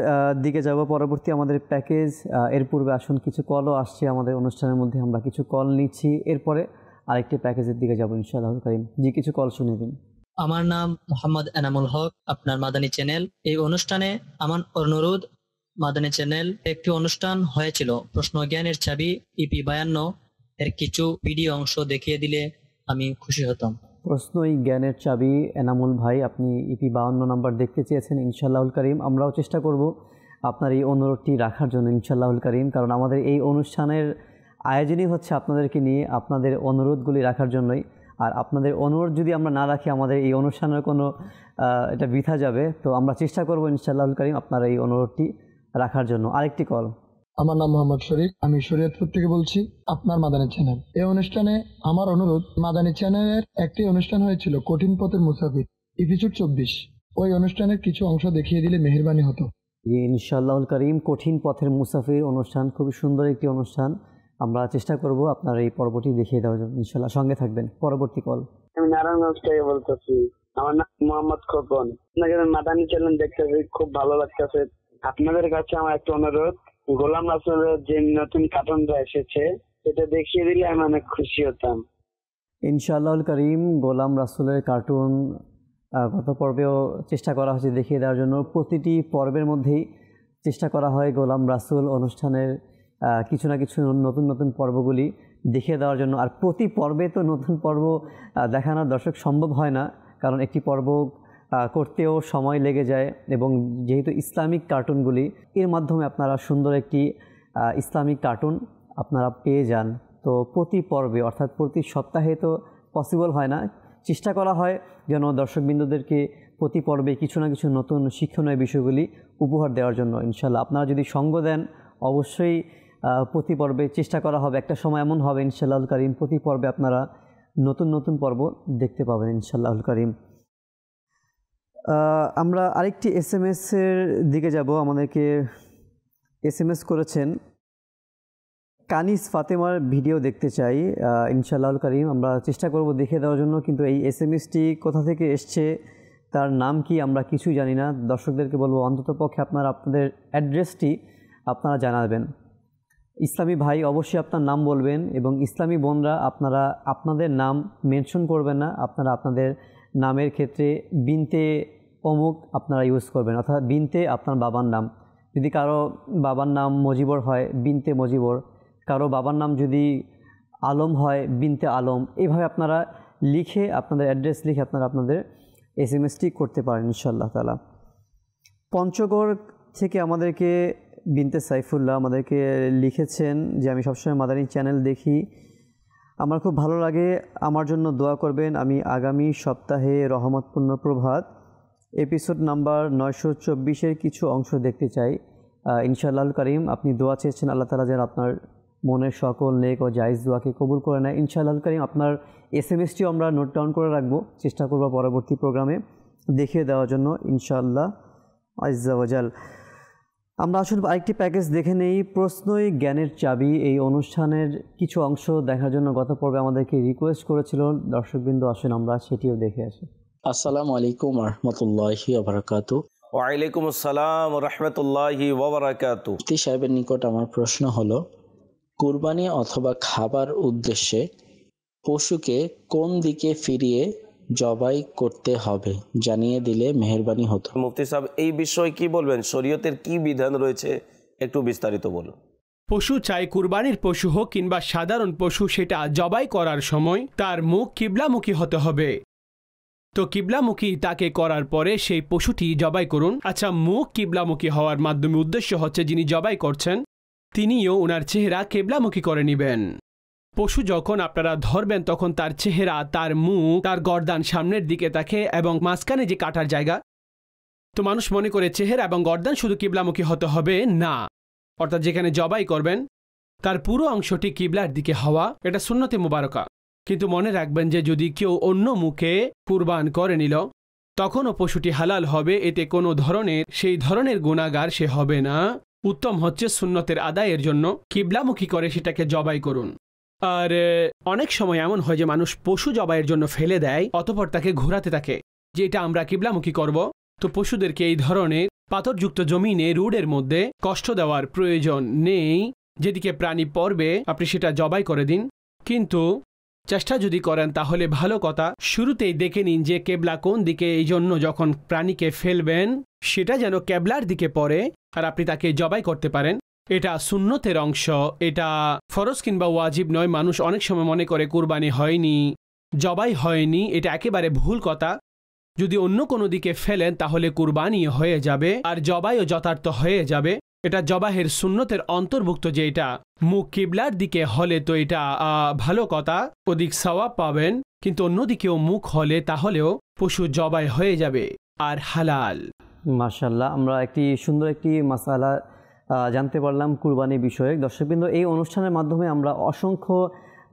দিকে যাব, পরবর্তী আমাদের প্যাকেজ। এর পূর্বে আসুন, কিছু কলও আসছে আমাদের অনুষ্ঠানের মধ্যে, আমরা কিছু কল নিচ্ছি, এরপরে আরেকটি প্যাকেজের দিকে যাব ইনশাআল্লাহুল কারীম। জি, কিছু কল শুনে দিন। আমার নাম মোহাম্মদ এনামুল হক, আপনার মাদানী চ্যানেল। এই অনুষ্ঠানে আমার অনুরোধ, মাদানী চ্যানেল একটি অনুষ্ঠান হয়েছিল প্রশ্ন জ্ঞানের চাবি ইপি 52 এর কিছু ভিডিও অংশ দেখিয়ে দিলে আমি খুশি হতাম। প্রশ্নই জ্ঞানের চাবি, এনামুল ভাই, আপনি ইপি 52 নাম্বার দেখতে চেয়েছেন। ইনশাআল্লাহুল কারীম আমরাও চেষ্টা করব আপনার এই অনুরোধটি রাখার জন্য ইনশাআল্লাহুল কারীম, কারণ আমাদের এই অনুষ্ঠানের আয়োজনই হচ্ছে আপনাদেরকে নিয়ে, আপনাদের অনুরোধগুলি রাখার জন্যই। আর আপনাদের অনুরোধ যদি আমরা না রাখি, আমাদের এই অনুষ্ঠানের কোনো এটা বৃথা যাবে। তো আমরা চেষ্টা করব ইনশাআল্লাহুল কারীম আপনার এই অনুরোধটি রাখার জন্য। আরেকটি কল। আমার নাম মোহাম্মদ শরীফ, আমি শরীয়তপুর থেকে বলছি, আপনার মাদানী চ্যানেল। এই অনুষ্ঠানে আমার অনুরোধ, মাদানী চ্যানেলের একটি অনুষ্ঠান হয়েছিল কঠিন পথের মুসাফির এপিসোড 24, ওই অনুষ্ঠানের কিছু অংশ দেখিয়ে দিলে মেহেরবানি হতো। ইনশাআল্লাহুল কারীম, কঠিন পথের মুসাফির অনুষ্ঠান খুবই সুন্দর একটি অনুষ্ঠান, আমরা চেষ্টা করব আপনার এই পর্বটি দেখিয়ে দেওয়ার জন্য। ইনশাআল্লাহ সঙ্গে থাকবেন। পরবর্তী কল। আমি নারায়ণগঞ্জ থেকে বলতেছি, আমার নাম মোহাম্মদ খোকন। আপনাদের মাদানী চ্যানেল দেখতেছি, খুব ভালো লাগতেছে। আপনাদের কাছে আমার একটা অনুরোধ, গোলাম রাসূলের যে নতুন কার্টুনটা এসেছে সেটা দেখিয়ে দিলে আমি অনেক খুশি হতাম। ইনশাআল্লাহুল কারীম, গোলাম রাসূলের কার্টুন গত পর্বেও চেষ্টা করা হয়েছে দেখিয়ে দেওয়ার জন্য। প্রতিটি পর্বের মধ্যেই চেষ্টা করা হয় গোলাম রাসূল অনুষ্ঠানের কিছু না কিছু নতুন নতুন পর্বগুলি দেখিয়ে দেওয়ার জন্য। আর প্রতি পর্বে তো নতুন পর্ব দেখানোর দর্শক সম্ভব হয় না, কারণ একটি পর্ব করতেও সময় লেগে যায়, এবং যেহেতু ইসলামিক কার্টুনগুলি, এর মাধ্যমে আপনারা সুন্দর একটি ইসলামিক কার্টুন আপনারা পেয়ে যান। তো প্রতি পর্বে অর্থাৎ প্রতি সপ্তাহে তো পসিবল হয় না, চেষ্টা করা হয় যেন দর্শকবৃন্দদেরকে প্রতি পর্বে কিছু না কিছু নতুন শিক্ষণীয় বিষয়গুলি উপহার দেওয়ার জন্য। ইনশাআল্লাহ আপনারা যদি সঙ্গ দেন, অবশ্যই প্রতি পর্বে চেষ্টা করা হবে, একটা সময় এমন হবে ইনশাআল্লাহুল কারীম প্রতি পর্বে আপনারা নতুন নতুন পর্ব দেখতে পাবেন ইনশাআল্লাহুল কারীম। আমরা আরেকটি এসএমএসের দিকে যাব। আমাদেরকে এসএমএস করেছেন, কানিস ফাতেমার ভিডিও দেখতে চাই ইনশাআল্লাহুল কারীম। আমরা চেষ্টা করব দেখে দেওয়ার জন্য, কিন্তু এই এসএমএসটি কোথা থেকে এসছে, তার নাম কি আমরা কিছুই জানি না। দর্শকদেরকে বলবো অন্ততপক্ষে আপনারা আপনাদের অ্যাড্রেসটি আপনারা জানাবেন। ইসলামী ভাই অবশ্যই আপনার নাম বলবেন, এবং ইসলামী বোনরা আপনারা আপনাদের নাম মেনশন করবেন না। আপনারা আপনাদের নামের ক্ষেত্রে বিনতে অমুক আপনারা ইউজ করবেন, অর্থাৎ বিনতে আপনার বাবার নাম। যদি কারো বাবার নাম মজিবর হয় বিনতে মজিবর, কারো বাবার নাম যদি আলম হয় বিনতে আলম, এইভাবে আপনারা লিখে আপনাদের অ্যাড্রেস লিখে আপনারা আপনাদের এসএমএসটি করতে পারেন ইনশাআল্লাহ তাআলা। পঞ্চগড় থেকে আমাদেরকে বিনতে সাইফুল্লাহ আমাদেরকে লিখেছেন যে আমি সবসময় মাদানী চ্যানেল দেখি, আমার খুব ভালো লাগে, আমার জন্য দোয়া করবেন। আমি আগামী সপ্তাহে রহমতপূর্ণ প্রভাত এপিসোড নাম্বার 924-এর কিছু অংশ দেখতে চাই ইনশাআল্লাহুল কারীম। আপনি দোয়া চেয়েছেন, আল্লাহ তাআলা যেন আপনার মনের সকল নেক ও জায়েজ দোয়াকে কবুল করে নেয় ইনশাআল্লাহুল কারীম। আপনার এসএমএসটিও আমরা নোট ডাউন করে রাখবো, চেষ্টা করব পরবর্তী প্রোগ্রামে দেখিয়ে দেওয়ার জন্য ইনশাআল্লাহ আজ্জা ওয়াজাল। আমরা আসলে আরেকটি প্যাকেজ দেখে নেই, প্রশ্নই জ্ঞানের চাবি। এই অনুষ্ঠানের কিছু অংশ দেখার জন্য গত পর্বে আমাদেরকে রিকোয়েস্ট করেছিল দর্শকবৃন্দ, আসেন আমরা সেটিও দেখে আসি। আসসালামু আলাইকুম ওয়া রাহমাতুল্লাহি ওয়া বারাকাতুহু। ওয়া আলাইকুম আসসালাম ওয়া রাহমাতুল্লাহি ওয়া বারাকাতুহু। মুফতি সাহেবের নিকট আমার প্রশ্ন হলো, কুরবানি অথবা খাবার উদ্দেশ্যে পশুকে কোন দিকে ফিরিয়ে জবাই করতে হবে জানিয়ে দিলে মেহেরবানি হতো। মুফতি সাহেব এই বিষয়ে কি বলবেন, শরীয়তের কি বিধান রয়েছে একটু বিস্তারিত বলুন। পশু চাই কুরবানির পশু হোক কিংবা সাধারণ পশু, সেটা জবাই করার সময় তার মুখ কিবলামুখী হতে হবে। তো কিবলামুখী তাকে করার পরে সেই পশুটি জবাই করুন। আচ্ছা, মুখ কিবলামুখী হওয়ার মাধ্যমে উদ্দেশ্য হচ্ছে যিনি জবাই করছেন তিনিও ওনার চেহারা কিবলামুখী করে নেবেন। পশু যখন আপনারা ধরবেন তখন তার চেহারা, তার মুখ, তার গর্দান সামনের দিকে থাকে এবং মাঝখানে যে কাটার জায়গা, তো মানুষ মনে করে চেহারা এবং গর্দান শুধু কিবলামুখী হতে হবে, না। অর্থাৎ যেখানে জবাই করবেন তার পুরো অংশটি কিবলার দিকে হওয়া, এটা সুন্নতে মুবারকা। কিন্তু মনে রাখবেন যে যদি কেউ অন্য মুখে কুরবান করে নিল তখনও পশুটি হালাল হবে, এতে কোনো ধরনের সেই ধরনের গুনাহগার সে হবে না। উত্তম হচ্ছে সুন্নতের আদায়ের জন্য কিবলামুখী করে সেটাকে জবাই করুন। আর অনেক সময় এমন হয় যে মানুষ পশু জবাইয়ের জন্য ফেলে দেয়, অতঃপর তাকে ঘোরাতে থাকে যে এটা আমরা কিবলামুখী করব। তো পশুদেরকে এই ধরনের পাথরযুক্ত জমিনে রোডের মধ্যে কষ্ট দেওয়ার প্রয়োজন নেই। যেদিকে প্রাণী পড়বে আপনি সেটা জবাই করে দিন, কিন্তু চেষ্টা যদি করেন তাহলে ভালো কথা, শুরুতেই দেখে নিন যে কেবলা কোন দিকে। এই জন্য যখন প্রাণীকে ফেলবেন সেটা যেন কেবলার দিকে পড়ে আর আপনি তাকে জবাই করতে পারেন। এটা সুন্নতের অংশ, এটা ফরজ কিংবা ওয়াজিব নয়। মানুষ অনেক সময় মনে করে কুরবানি হয়নি, জবাই হয়নি, এটা একেবারে ভুল কথা। যদি অন্য কোনো দিকে ফেলেন তাহলে কুরবানি হয়ে যাবে আর জবাইও যথার্থ হয়ে যাবে। এটা জবাহের সুন্নতের অন্তর্ভুক্ত যে এটা মুখ কিবলার দিকে হলে তো এটা ভালো কথা, অধিক সওয়াব পাবেন। কিন্তু অন্যদিকেও মুখ হলে তাহলেও পশু জবাই হয়ে যাবে আর হালাল। মাশাআল্লাহ, আমরা একটি সুন্দর একটি মাসালা জানতে পারলাম কুরবানি বিষয়ে। দর্শকবৃন্দ, এই অনুষ্ঠানের মাধ্যমে আমরা অসংখ্য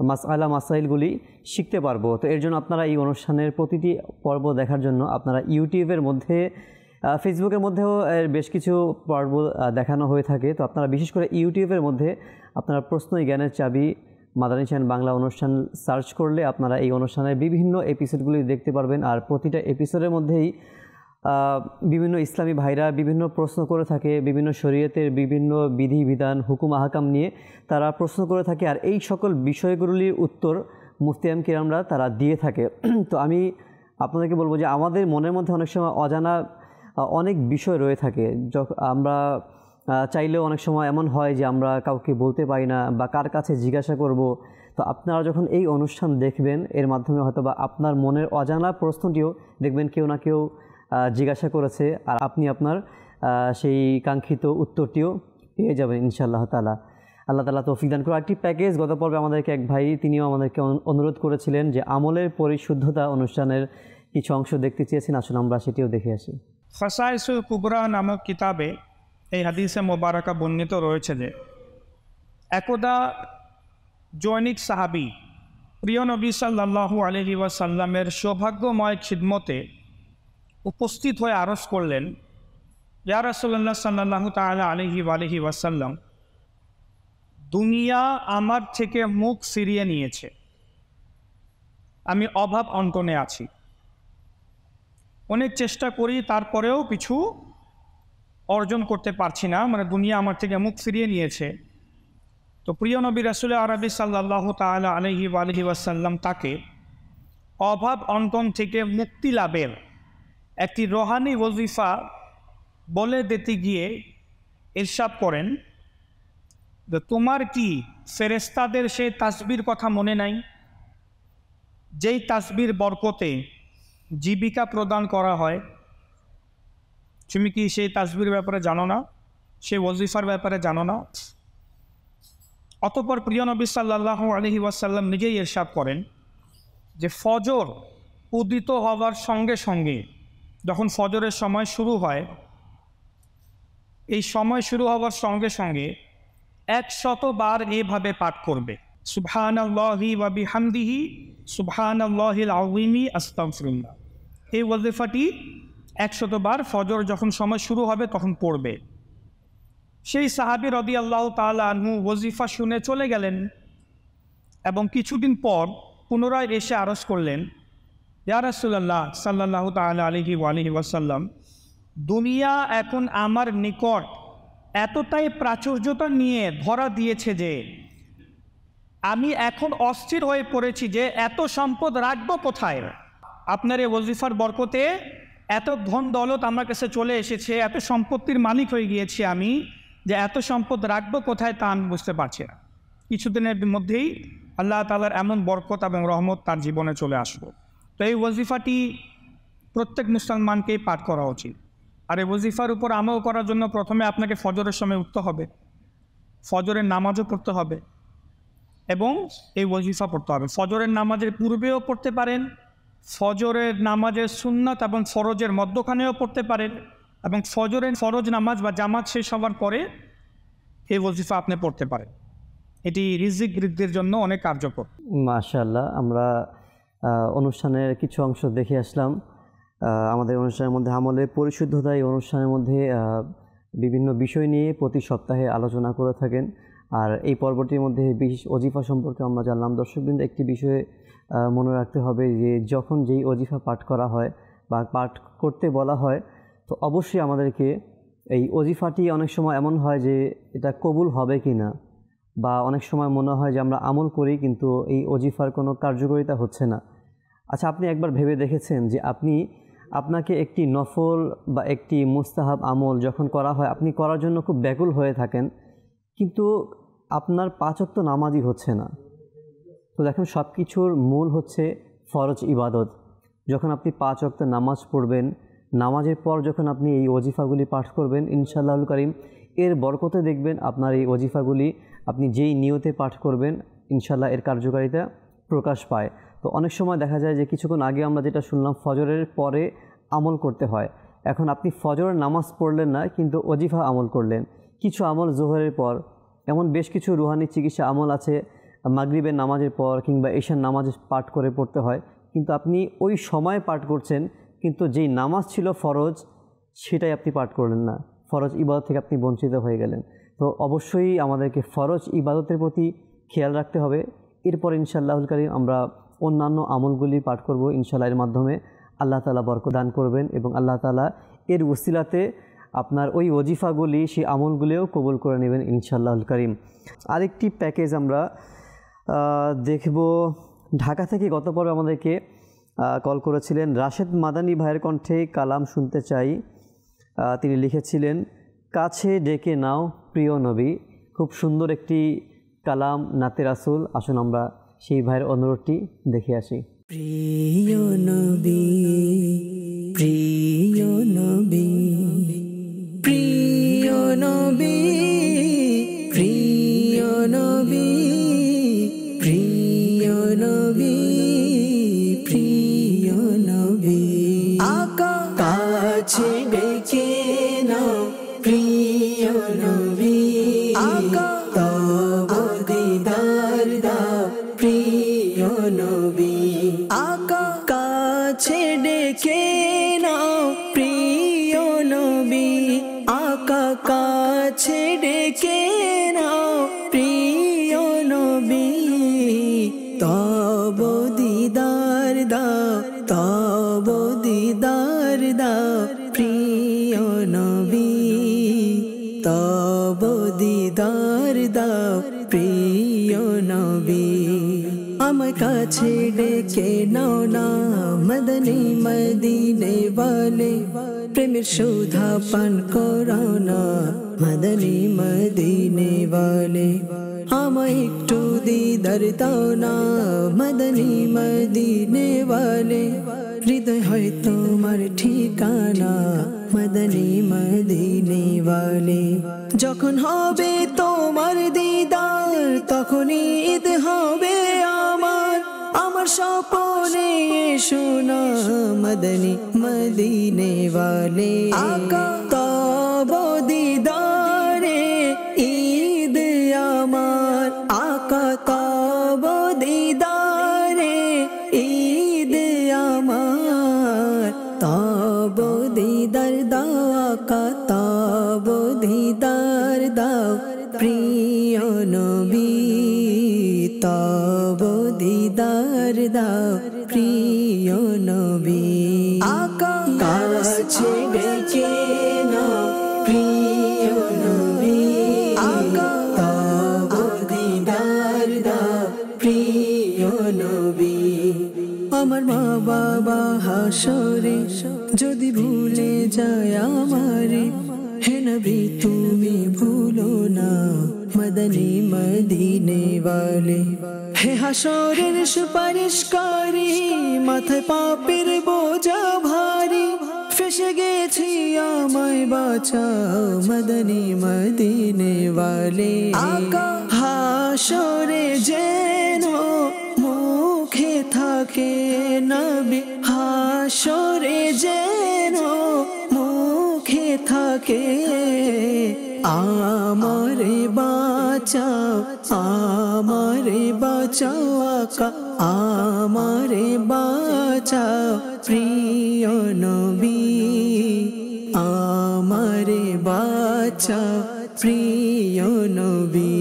মাসালা মাসাইলগুলি শিখতে পারবো। তো এর জন্য আপনারা এই অনুষ্ঠানের প্রতিটি পর্ব দেখার জন্য আপনারা ইউটিউবের মধ্যে, ফেসবুকের মধ্যেও এর বেশ কিছু পর্ব দেখানো হয়ে থাকে। তো আপনারা বিশেষ করে ইউটিউবের মধ্যে আপনারা প্রশ্নই জ্ঞানের চাবি মাদানী চ্যানেল বাংলা অনুষ্ঠান সার্চ করলে আপনারা এই অনুষ্ঠানের বিভিন্ন এপিসোডগুলি দেখতে পারবেন। আর প্রতিটা এপিসোডের মধ্যেই বিভিন্ন ইসলামী ভাইরা বিভিন্ন প্রশ্ন করে থাকে, বিভিন্ন শরীয়তের বিভিন্ন বিধিবিধান হুকুম আহকাম নিয়ে তারা প্রশ্ন করে থাকে, আর এই সকল বিষয়গুলির উত্তর মুফতিয়াম কিরামরা তারা দিয়ে থাকে। তো আমি আপনাদেরকে বলবো যে আমাদের মনের মধ্যে অনেক সময় অজানা অনেক বিষয় রয়ে থাকে, আমরা চাইলেও অনেক সময় এমন হয় যে আমরা কাউকে বলতে পারি না বা কার কাছে জিজ্ঞাসা করব। তো আপনারা যখন এই অনুষ্ঠান দেখবেন এর মাধ্যমে হয়তো বা আপনার মনের অজানা প্রশ্নটিও দেখবেন কেউ না কেউ জিজ্ঞাসা করেছে, আর আপনি আপনার সেই কাঙ্ক্ষিত উত্তরটিও পেয়ে যাবেন ইনশাআল্লাহ তাআলা। আল্লাহ তাআলা তৌফিক দান করুন। একটি প্যাকেজ গত পর্বে আমাদেরকে এক ভাই তিনিও আমাদেরকে অনুরোধ করেছিলেন যে আমলের পরিশুদ্ধতা অনুষ্ঠানের কিছু অংশ দেখতে চেয়েছেন, আসুন আমরা সেটিও দেখে আসি। খাসায়েসুল কুবরা নামক কিতাবে এই হাদিসে মোবারকা বর্ণিত রয়েছে যে একদা জৈনিক সাহাবী প্রিয় নবী সাল্লাল্লাহু আলাইহি ওয়াসাল্লামের সৌভাগ্যময় খিদমতে উপস্থিত হয়ে আরজ করলেন, ইয়া রাসূলুল্লাহ সাল্লাল্লাহু তাআলা আলাইহি ওয়াসাল্লাম, দুনিয়া আমার থেকে মুখ ফিরিয়ে নিয়েছে, আমি অভাব অনটনে আছি, অনেক চেষ্টা করি তারপরেও কিছু অর্জন করতে পারছি না, মানে দুনিয়া আমার থেকে মুখ ফিরিয়ে নিয়েছে। তো প্রিয় নবী রাসূল আরবি সাল্লাল্লাহু তাআলা আলাইহি ওয়াসাল্লাম তাকে অভাব অনটন থেকে মুক্তি লাভের একটি রোহানি ওজিফা বলে দিতে গিয়ে ইরশাদ করেন যে তোমার কি ফেরেশতাদের সেই তাসবির কথা মনে নাই, যেই তাসবির বরকতে জীবিকা প্রদান করা হয়? তুমি কি সেই তাসবির ব্যাপারে জানো না, সেই ওজিফার ব্যাপারে জানো না? অতঃপর প্রিয় নবী সাল্লাল্লাহু আলাইহি ওয়াসাল্লাম নিজেই ইরশাদ করেন যে ফজর উদিত হওয়ার সঙ্গে সঙ্গে, যখন ফজরের সময় শুরু হয়, এই সময় শুরু হওয়ার সঙ্গে সঙ্গে 100 বার এভাবে পাঠ করবে, সুবহানাল্লাহি ওয়া বিহামদিহি সুবহানাল্লাহিল আযীমি আস্তাগফিরুল্লাহ। এই ওয়াজিফাটি 100 বার ফজর যখন সময় শুরু হবে তখন পড়বে। সেই সাহাবী রাদিয়াল্লাহু তাআলা আনহু ওয়াজিফা শুনে চলে গেলেন এবং কিছুদিন পর পুনরায় এসে আরজ করলেন, ইয়া রাসূলুল্লাহ সাল্লাল্লাহু তাআলা আলাইহি ওয়াসাল্লাম, দুনিয়া এখন আমার নিকট এতটাই প্রাচুর্যতা নিয়ে ধরা দিয়েছে যে আমি এখন অস্থির হয়ে পড়েছি যে এত সম্পদ রাখবো কোথায়। আপনার এই ওয়াজিফার বরকতে এত ধন দৌলত আমার কাছে চলে এসেছে, এত সম্পত্তির মালিক হয়ে গিয়েছি আমি, যে এত সম্পদ রাখবো কোথায় তা আমি বুঝতে পারছি না। কিছুদিনের মধ্যেই আল্লাহ তাআলার এমন বরকত এবং রহমত তার জীবনে চলে আসবে। তো এই ওয়াজিফাটি প্রত্যেক মুসলমানকেই পাঠ করা উচিত। আর এই ওয়াজিফার উপর আমল করার জন্য প্রথমে আপনাকে ফজরের সময় উঠতে হবে, ফজরের নামাজও পড়তে হবে এবং এই ওয়াজিফা পড়তে হবে। ফজরের নামাজের পূর্বেও পড়তে পারেন, ফজরের নামাজের সুন্নাত এবং ফরজের মধ্যখানেও পড়তে পারেন, এবং ফজরের ফরজ নামাজ বা জামাত শেষ হওয়ার পরে এই ওয়াজিফা আপনি পড়তে পারেন। এটি রিজিক বৃদ্ধির জন্য অনেক কার্যকর। মাশাআল্লাহ, আমরা অনুষ্ঠানের কিছু অংশ দেখে আসলাম। আমাদের অনুষ্ঠানের মধ্যে আমলের পরিশুদ্ধতা, এই অনুষ্ঠানের মধ্যে বিভিন্ন বিষয় নিয়ে প্রতি সপ্তাহে আলোচনা করে থাকেন। আর এই পর্বটির মধ্যে বিশেষ ওজিফা সম্পর্কে আমরা জানলাম। দর্শকবৃন্দ, একটি বিষয়ে মনে রাখতে হবে যে যখন যেই ওজিফা পাঠ করা হয় বা পাঠ করতে বলা হয়, তো অবশ্যই আমাদেরকে এই ওজিফাটি অনেক সময় এমন হয় যে এটা কবুল হবে কি না, বা অনেক সময় মনে হয় যে আমরা আমল করি কিন্তু এই ওজিফার কোনো কার্যকারিতা হচ্ছে না। আচ্ছা, আপনি একবার ভেবে দেখেছেন যে আপনাকে একটি নফল বা একটি মুস্তাহাব আমল যখন করা হয়, আপনি করার জন্য খুব ব্যাকুল হয়ে থাকেন, কিন্তু আপনার 5 ওয়াক্ত নামাজই হচ্ছে না। তো দেখেন, সব কিছুর মূল হচ্ছে ফরজ ইবাদত। যখন আপনি 5 ওয়াক্ত নামাজ পড়বেন, নামাজের পর যখন আপনি এই ওজিফাগুলি পাঠ করবেন, ইনশাআল্লাহুল কারীম এর বরকতে দেখবেন আপনার এই ওজিফাগুলি আপনি যেই নিয়তে পাঠ করবেন, ইনশাআল্লাহ এর কার্যকারিতা প্রকাশ পায়। তো অনেক সময় দেখা যায় যে কিছুক্ষণ আগে আমরা যেটা শুনলাম, ফজরের পরে আমল করতে হয়। এখন আপনি ফজরের নামাজ পড়লেন না, কিন্তু ওজিফা আমল করলেন। কিছু আমল জোহরের পর, এমন বেশ কিছু রুহানি চিকিৎসা আমল আছে মাগরিবের নামাজের পর কিংবা ঈশার নামাজ পাঠ করে পড়তে হয়, কিন্তু আপনি ওই সময় পাঠ করছেন, কিন্তু যেই নামাজ ছিল ফরজ সেটাই আপনি পাঠ করলেন না। ফরজ ইবাদত থেকে আপনি বঞ্চিত হয়ে গেলেন। তো অবশ্যই আমাদেরকে ফরজ ইবাদতের প্রতি খেয়াল রাখতে হবে। এরপর ইনশাআল্লাহুল কারীম আমরা অন্যান্য আমলগুলি পাঠ করব। ইনশাআল্লাহ এর মাধ্যমে আল্লাহ তাআলা বরকত দান করবেন এবং আল্লাহ তাআলা এর ওসিলাতে আপনার ওই ওজিফাগুলি, সেই আমলগুলিও কবুল করে নেবেন ইনশাআল্লাহুল কারীম। আরেকটি প্যাকেজ আমরা দেখব। ঢাকা থেকে গত পর্বে আমাদেরকে কল করেছিলেন রাশেদ মাদানী ভাইয়ের কণ্ঠে কালাম শুনতে চাই। তিনি লিখেছিলেন, কাছে ডেকে নাও প্রিয় নবী। খুব সুন্দর একটি কালাম, নাতে রাসূল। আসুন আমরা সেই ভাইয়ের অনুরোধটি দেখে আসি। প্রিয় নবী, প্রিয় নবী, প্রিয় নবী, প্রিয় নবী, প্রিয় নবী, প্রিয় নবী, আকা কাছে ডেকে নাও প্রিয় নবী, আকা তব কাছে ডেকে নাও প্রিয় নবী তব দিদার দাও তব দিদার দাও প্রিয় নবী তব দিদার দাও প্রিয় নবী আমার কাছে ডেকে নাও না মদনী মদিনে ওয়ালে প্রেমের সুধা পান করাও না মদনী মদিনে ওয়ালে আমায় একটু দিদার দাও না মদনী মদিনে ওয়ালে হৃদয় হয় তোমার ঠিকানা মদনী মদিনে ওয়ালে যখন হবে তোমার দিদার তখন ঈদ হবে আমার আমার স্বপ্নে শোনা মদনী মদিনে ওয়ালে আকা তব দিদারে ঈদ আমার আকা তব দিদারে ঈদ আমার তব দিদার দাও আকা তব দিদার দাও প্রিয় নবী তব দিদার দাও প্রিয় নবী আকা কাছে ডেকে নাও প্রিয় নবী আকা তব দিদার দাও প্রিয় নবী আমার মা বাবা হাসরে যদি ভুলে যায় আমারে হে নবী তুমি ভুলো না মদনী মদিনে ওয়ালে হে হাসরের সুপারিশকারী মাথায় পাপের বোঝা ভারী ফেসে গেছি আমায় বাঁচাও মদনী মদিনে ওয়ালে আকা হাসরে যেন মুখে থাকে নবী হাসরে যেন মুখে থাকে আমারে বাঁচাও আকা আমারে বাঁচাও প্রিয় নবী আমারে বাঁচাও প্রিয় নবী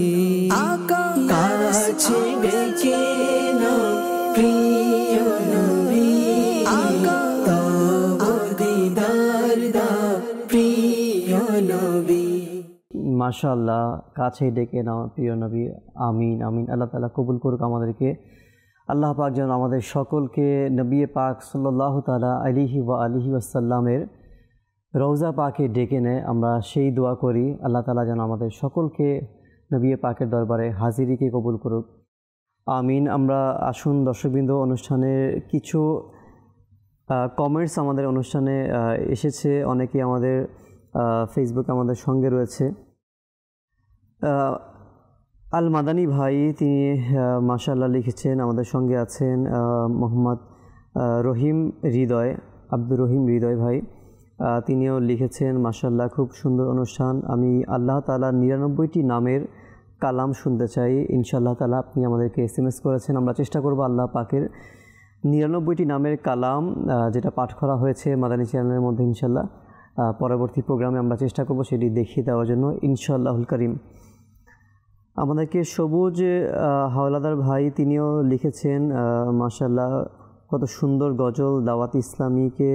আকা কাছে ডেকে নাও প্রিয় নবী আকা তব দিদার দাও প্রিয় নবী মাশাআল্লাহ কাছে ডেকে নাও প্রিয় নবী আমিন আমিন আল্লাহ তাআলা কবুল করুক আমাদেরকে আল্লাহ পাক যেন আমাদের সকলকে নবী পাক সাল্লাল্লাহু তাআলা আলাইহি ওয়া আলিহি ওয়াসাল্লামের রওজা পাকে ডেকে নেয় আমরা সেই দোয়া করি আল্লাহ তাআলা যেন আমাদের সকলকে নবী পাকের দরবারে হাজিরিকে কবুল করুক আমিন আমরা আসুন দর্শকবৃন্দ অনুষ্ঠানের কিছু কমেন্টস আমাদের অনুষ্ঠানে এসেছে অনেকে আমাদের ফেসবুকে আমাদের সঙ্গে রয়েছে আল মাদানী ভাই তিনি মাশাআল্লাহ লিখেছেন আমাদের সঙ্গে আছেন মোহাম্মদ রহিম হৃদয় আব্দুর রহিম হৃদয় ভাই তিনিও লিখেছেন মাশাআল্লাহ খুব সুন্দর অনুষ্ঠান আমি আল্লাহ তাআলার ৯৯টি নামের কালাম শুনতে চাই ইনশাআল্লাহ তাআলা আপনি আমাদেরকে SMS করেছেন আমরা চেষ্টা করব আল্লাহ পাকের ৯৯টি নামের কালাম যেটা পাঠ করা হয়েছে মাদানী চ্যানেলের মধ্যে ইনশাআল্লাহ পরবর্তী প্রোগ্রামে আমরা চেষ্টা করব সেটি দেখিয়ে দেওয়ার জন্য ইনশাআল্লাহুল করিম আমাদেরকে সবুজ হাওলাদার ভাই তিনিও লিখেছেন মাশাআল্লাহ কত সুন্দর গজল দাওয়াত ইসলামীকে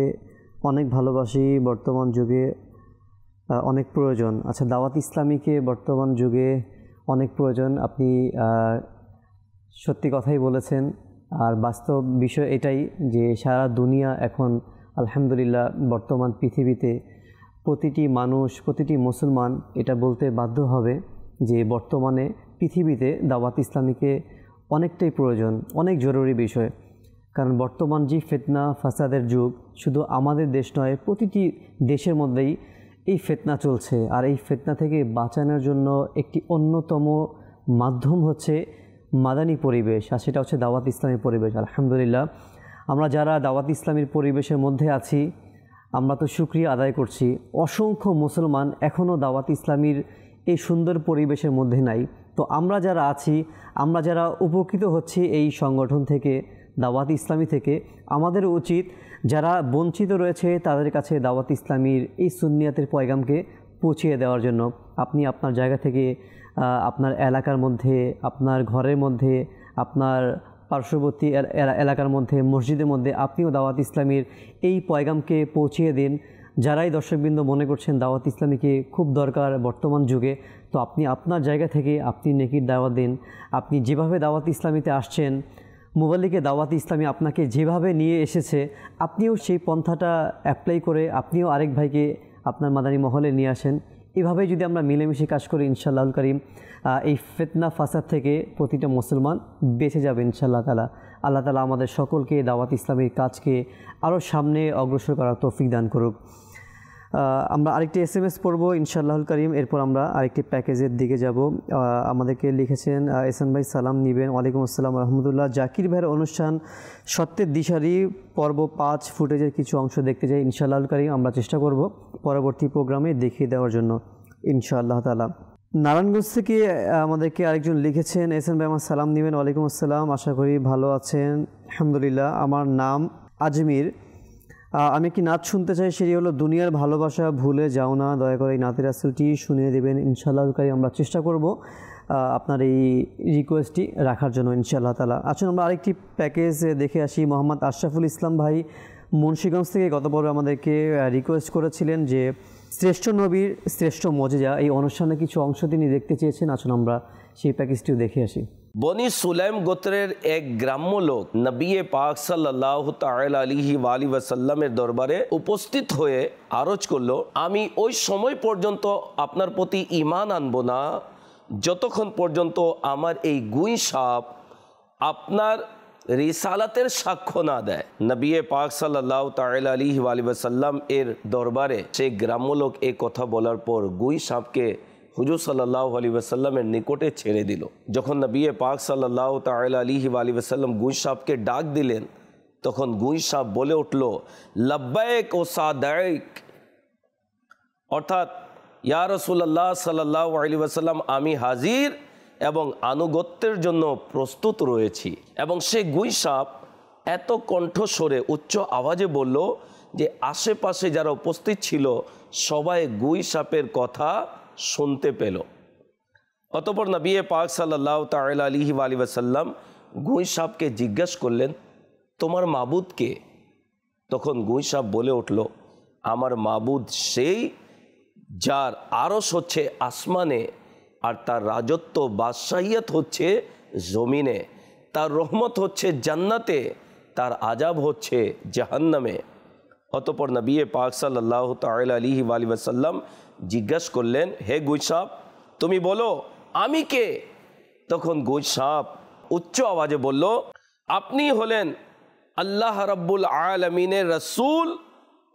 অনেক ভালোবাসি বর্তমান যুগে অনেক প্রয়োজন আচ্ছা দাওয়াত ইসলামীকে বর্তমান যুগে অনেক প্রয়োজন আপনি সত্যি কথাই বলেছেন আর বাস্তব বিষয় এটাই যে সারা দুনিয়া এখন আলহামদুলিল্লাহ বর্তমান পৃথিবীতে প্রতিটি মানুষ প্রতিটি মুসলমান এটা বলতে বাধ্য হবে যে বর্তমানে পৃথিবীতে দাওয়াত ইসলামীকে অনেকটাই প্রয়োজন অনেক জরুরি বিষয় কারণ বর্তমান যে ফিতনা ফাসাদের যুগ শুধু আমাদের দেশ নয় প্রতিটি দেশের মধ্যেই এই ফিতনা চলছে আর এই ফিতনা থেকে বাঁচানোর জন্য একটি অন্যতম মাধ্যম হচ্ছে মাদানী পরিবেশ আর সেটা হচ্ছে দাওয়াত ইসলামী পরিবেশ আলহামদুলিল্লাহ আমরা যারা দাওয়াত ইসলামীর পরিবেশের মধ্যে আছি আমরা তো শুকরিয়া আদায় করছি অসংখ্য মুসলমান এখনও দাওয়াত ইসলামীর এই সুন্দর পরিবেশের মধ্যে নাই তো আমরা যারা আছি আমরা যারা উপকৃত হচ্ছি এই সংগঠন থেকে দাওয়াত ইসলামী থেকে আমাদের উচিত যারা বঞ্চিত রয়েছে তাদের কাছে দাওয়াত ইসলামীর এই সুন্নিয়াতের পয়গামকে পৌঁছিয়ে দেওয়ার জন্য। আপনি আপনার জায়গা থেকে আপনার এলাকার মধ্যে, আপনার ঘরের মধ্যে, আপনার পার্শ্ববর্তী এলাকার মধ্যে, মসজিদের মধ্যে আপনিও দাওয়াত ইসলামীর এই পয়গামকে পৌঁছিয়ে দিন। যারাই দর্শকবৃন্দ মনে করছেন দাওয়াত ইসলামীকে খুব দরকার বর্তমান যুগে, তো আপনি আপনার জায়গা থেকে আপনি নেকির দাওয়াত দিন। আপনি যেভাবে দাওয়াত ইসলামীতে আসছেন, মুবাল্লিগে দাওয়াত ইসলামী আপনাকে যেভাবে নিয়ে এসেছে, আপনিও সেই পন্থাটা অ্যাপ্লাই করে আপনিও আরেক ভাইকে আপনার মাদানী মহলে নিয়ে আসেন। এভাবেই যদি আমরা মিলেমিশে কাজ করি ইনশাআল্লাহুল কারীম, এই ফিতনা ফাসাদ থেকে প্রতিটা মুসলমান বেঁচে যাবে ইনশাআল্লাহ তাআলা। আল্লাহ তাআলা আমাদের সকলকে দাওয়াত ইসলামীর কাজকে আরও সামনে অগ্রসর করার তৌফিক দান করুক। আমরা আরেকটি SMS পড়ব ইনশাআল্লাহুল কারীম, এরপর আমরা আরেকটি প্যাকেজের দিকে যাব। আমাদেরকে লিখেছেন এহসান ভাই, সালাম নেবেন। ওয়ালাইকুম আসসালাম রহমতুল্লাহ। জাকির ভাইয়ের অনুষ্ঠান সত্যের দিশারি পর্ব 5 ফুটেজের কিছু অংশ দেখতে চাই ইনশাআল্লাহুল কারীম। আমরা চেষ্টা করব পরবর্তী প্রোগ্রামে দেখিয়ে দেওয়ার জন্য ইনশাআল্লাহ তাআলা। নারায়ণগঞ্জ থেকে আমাদেরকে আরেকজন লিখেছেন, এহসান ভাই আমার সালাম নেবেন। ওয়ালাইকুম আসসালাম, আশা করি ভালো আছেন। আলহামদুলিল্লাহ। আমার নাম আজমির, আমি একটি নাচ শুনতে চাই, সেটি হলো দুনিয়ার ভালোবাসা ভুলে যাও না। দয়া করে এই নাতের রাসূলটি শুনিয়ে দেবেন ইনশাআল্লাহুল কারীম। আমরা চেষ্টা করব আপনার এই রিকোয়েস্টটি রাখার জন্য ইনশাআল্লাহ তাআলা। আসুন আমরা আরেকটি প্যাকেজ দেখে আসি। মোহাম্মদ আশরাফুল ইসলাম ভাই মুন্সিগঞ্জ থেকে গত পর্বে আমাদেরকে রিকোয়েস্ট করেছিলেন যে শ্রেষ্ঠ নবীর শ্রেষ্ঠ মজেজা, এই অনুষ্ঠানে কিছু অংশ তিনি দেখতে চেয়েছেন। আসুন আমরা সেই প্যাকেজটিও দেখে আসি। বনি সুলাইম গোত্রের এক গ্রাম্য লোক নবী পাক সাল্লাল্লাহু তাআলা আলাইহি ওয়াসাল্লামের দরবারে উপস্থিত হয়ে আরজ করলো, আমি ওই সময় পর্যন্ত আপনার প্রতি ঈমান আনবো না যতক্ষণ পর্যন্ত আমার এই গুই সাপ আপনার রিসালাতের সাক্ষ্য না দেয়। নবী পাক সাল্লাল্লাহু তাআলা আলাইহি ওয়াসাল্লাম এর দরবারে সেই গ্রাম্য লোক এই কথা বলার পর গুই সাপকে হুজুর সাল্লাল্লাহু আলাইহি ওয়াসাল্লামের নিকটে ছেড়ে দিল। যখন নবী পাক সাল্লাল্লাহু তাআলা আলাইহি ওয়াসাল্লাম গুই সাপকে ডাক দিলেন, তখন গুই সাপ বলে উঠল, লব্বাইক ও সাদাইক, অর্থাৎ ইয়া রাসূলুল্লাহ সাল্লাল্লাহু আলাইহি ওয়াসাল্লাম, আমি হাজির এবং আনুগত্যের জন্য প্রস্তুত রয়েছি। এবং সে গুই সাপ এত কণ্ঠস্বরে উচ্চ আওয়াজে বলল যে আশেপাশে যারা উপস্থিত ছিল সবাই গুই সাপের কথা শুনতে পেল। অতঃপর নবী পাক সাল্লাল্লাহু তাআলা আলাইহি ওয়াসাল্লাম গুই সাপকে জিজ্ঞাসা করলেন, তোমার মাবুদ কে? তখন গুই সাপ বলে উঠল, আমার মাবুদ সেই যার আরশ হচ্ছে আসমানে আর তার রাজত্ব বাদশাহিয়ত হচ্ছে জমিনে, তার রহমত হচ্ছে জান্নাতে, তার আযাব হচ্ছে জাহান্নামে। অতঃপর নবী পাক সাল্লাল্লাহু তাআলা আলাইহি ওয়াসাল্লাম জিজ্ঞাসা করলেন, হে গুই সাপ, তুমি বলো আমি কে? তখন গুই সাপ উচ্চ আওয়াজে বলল, আপনি হলেন আল্লাহ রাব্বুল আলামিনের রাসূল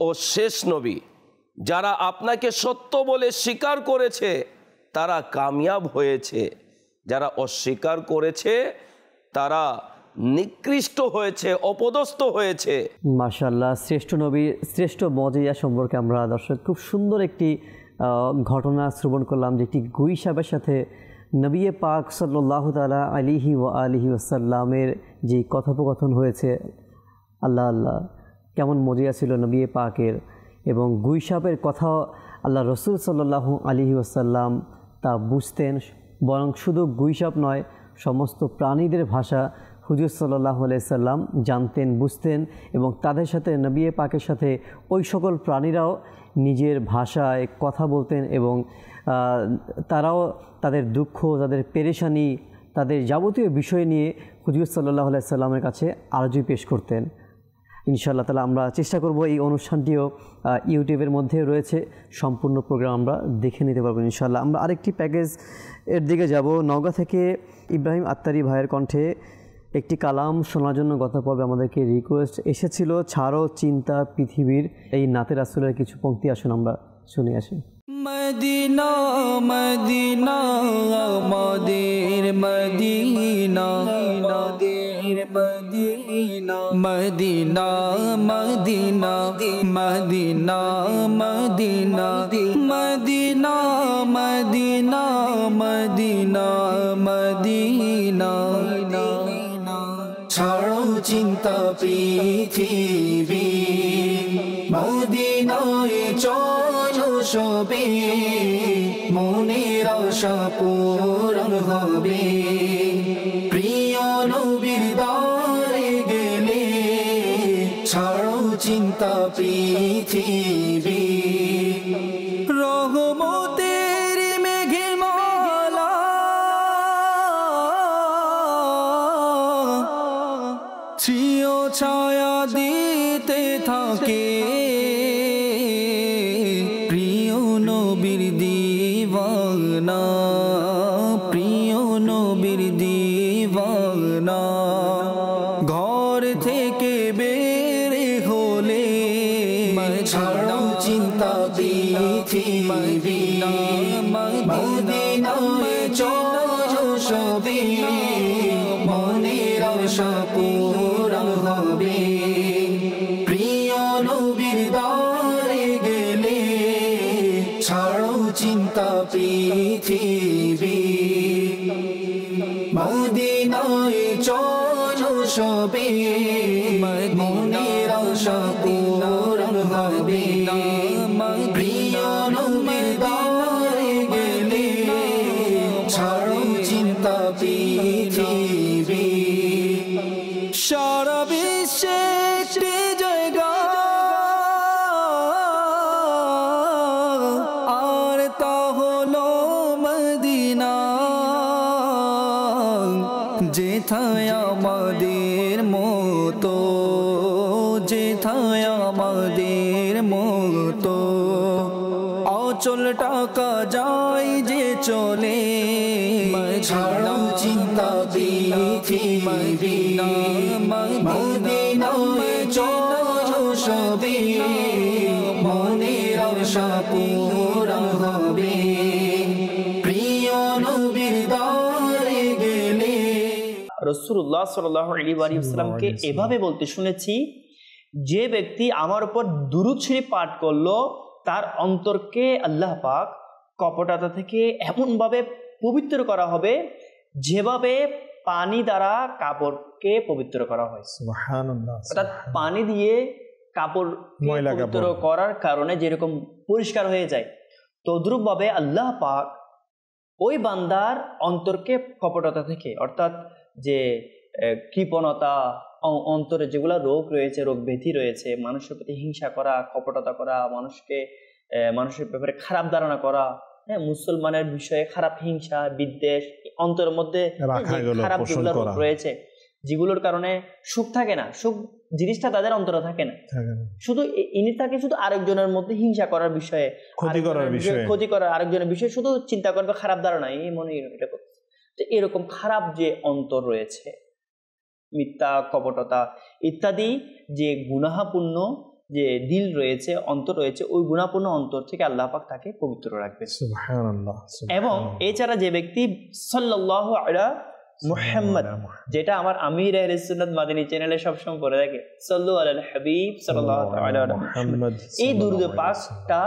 ও শেষ নবী। যারা আপনাকে সত্য বলে স্বীকার করেছে তারা কামিয়াব হয়েছে, যারা অস্বীকার করেছে তারা নিকৃষ্ট হয়েছে, অপদস্থ হয়েছে। মাশাআল্লাহ, শ্রেষ্ঠ নবী শ্রেষ্ঠ মজেজা সম্পর্কে আমরা দর্শক খুব সুন্দর একটি ঘটনা শ্রবণ করলাম, যে একটি গুই সাপের সাথে নবী পাক সাল্লাল্লাহু তাআলা আলাইহি ওয়াসাল্লামের যে কথোপকথন হয়েছে। আল্লাহ আল্লাহ, কেমন মজেজা ছিল নবী পাকের। এবং গুই সাপের কথা আল্লাহ রসুল সাল্লাল্লাহু আলাইহি ওয়াসাল্লাম তা বুঝতেন, বরং শুধু গুই সাপ নয়, সমস্ত প্রাণীদের ভাষা হুজুর সাল্লাল্লাহু আলাইহি সাল্লাম জানতেন, বুঝতেন। এবং তাদের সাথে নবী পাকের সাথে ওই সকল প্রাণীরাও নিজের ভাষায় কথা বলতেন এবং তারাও তাদের দুঃখ, তাদের পেরেশানি, তাদের যাবতীয় বিষয় নিয়ে হুজুর সাল্লাল্লাহু আলাইহি সাল্লামের কাছে আরজি পেশ করতেন। ইনশাআল্লাহ তাআলা আমরা চেষ্টা করব এই অনুষ্ঠানটিও ইউটিউবের মধ্যে রয়েছে, সম্পূর্ণ প্রোগ্রাম আমরা দেখে নিতে পারবো ইনশাআল্লাহ। আমরা আরেকটি প্যাকেজ এর দিকে যাব। নওগাঁ থেকে ইব্রাহিম আত্তারি ভাইয়ের কণ্ঠে একটি কালাম শোনার জন্য গত পর্বে আমাদেরকে রিকোয়েস্ট এসেছিল, ছাড়ো চিন্তা পৃথিবীর, এই নাতে রাসূলের কিছু পংক্তি আসুন আমরা শুনে আসি। মদিনা মদিনা আমাদের মদিনা, আমাদের Medina, Medina Medina Medina Medina Medina Medina Medina Medina, ছাড়ো চিন্তা পৃথিবী, মদিনায় চলো সবে মনের আশা পূরণ হবে প্রিয় নবীর দ্বারে গেলে ছাড়ো চিন্তা পৃথিবী রহমতের মেঘে মালা চিও ছায়া দিতে থাকে প্রিয় নবীর দিওয়ানা প্রিয় নবীর দিওয়ানা ঘর থেকে বের হলে ছাড়ো চিন্তা পৃথিবী মদিনায় চলো সবে মনের আশা পূরণ হবে প্রিয় নবীর দ্বারে গেলে ছাড়ো চিন্তা পৃথিবী মদিনায় চলো সবে মনের আশা পূরণ হবে প্রিয় নবীর দ্বারে গেলে ছাড়ো চিন্তা পৃথিবী সারা বিশ্বে একটি জায়গা আর তা হলো মদিনা যেথায় আমাদের মতো যেথায় আমাদের মতো অচল টাকা যায় যে চলে ছাড়ো চিন্তা পৃথিবী মদিনায় চলো সবে মনের আশা পূরণ হবে প্রিয় নবীর দ্বারে গেলে রাসূলুল্লাহ সাল্লাল্লাহু আলাইহি ওয়াসাল্লামকে এভাবে বলতে শুনেছি, যে ব্যক্তি আমার উপর দুরূদ শরীফ পাঠ করলো তার অন্তরকে আল্লাহ পাক কপটতা থেকে এমনভাবে পবিত্র করা হবে যেভাবে পানি দ্বারা কাপড়কে পবিত্র করা হয়। সুবহানাল্লাহ। অর্থাৎ পানি দিয়ে কাপড় পবিত্র করার কারণে যেরকম পরিষ্কার হয়ে যায়, তদ্রূপভাবে আল্লাহ পাক ওই বান্দার অন্তরকে কপটতা থেকে, অর্থাৎ যে কৃপণতা, অন্তরে যেগুলো রোগ রয়েছে, রোগ ব্যাধি রয়েছে, মানুষের প্রতি হিংসা করা, কপটতা করা, মানুষের ব্যাপারে খারাপ ধারণা করা, হ্যাঁ, মুসলমানের বিষয়ে খারাপ হিংসা বিদ্বেষ, অন্তরের মধ্যে খারাপ যেগুলো রোগ রয়েছে, যেগুলোর কারণে সুখ থাকে না, সুখ জিনিসটা তাদের অন্তরে থাকে না, শুধু ইনি থাকে শুধু আরেকজনের মধ্যে হিংসা করার বিষয়ে, ক্ষতি করার আরেকজনের বিষয়ে শুধু চিন্তা করবে, খারাপ ধারণা, এই মনে এটা করছে। তো এরকম খারাপ যে অন্তর রয়েছে, মিথ্যা, কপটতা ইত্যাদি যে গুনাহপূর্ণ যে দিল রয়েছে, অন্তর রয়েছে, ওই গুনাহপূর্ণ অন্তর থেকে আল্লাহ পাক তাকে পবিত্র রাখবে। সুবহানাল্লাহ। এবং এছাড়া যে ব্যক্তি সাল্লাল্লাহু আলা মুহাম্মদ, যেটা আমার আমির আহলে সুন্নাত মাদানী চ্যানেলে সবসময় পড়ে থাকে, সাল্লু আলাল হাবিব সাল্লাল্লাহু আলা মুহাম্মদ, এই দুরূদ পাকটা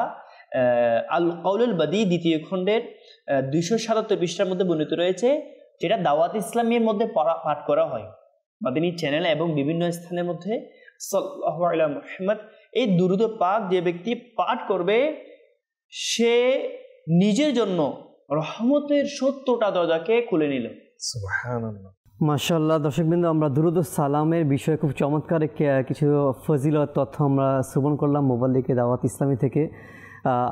আল কাউলুল বাদী দ্বিতীয় খণ্ডের 277 পৃষ্ঠার মধ্যে বর্ণিত রয়েছে, যেটা দাওয়াত ইসলামের মধ্যে পাঠ করা হয় মাদানী চ্যানেলে এবং বিভিন্ন স্থানের মধ্যে। সাল্লাল্লাহু আলা মুহাম্মদ, এই দুরূদ পাক যে ব্যক্তি পাঠ করবে সে নিজের জন্য রহমতের 70টা দরজাকে খুলে নিল। সুবহানাল্লাহ। মাশাআল্লাহ। দর্শকবৃন্দ, আমরা দুরূদ সালামের বিষয়ে খুব চমৎকার কিছু ফজিলত তথ্য আমরা শ্রবণ করলাম মোবাল্লিকে দাওয়াত ইসলামী থেকে।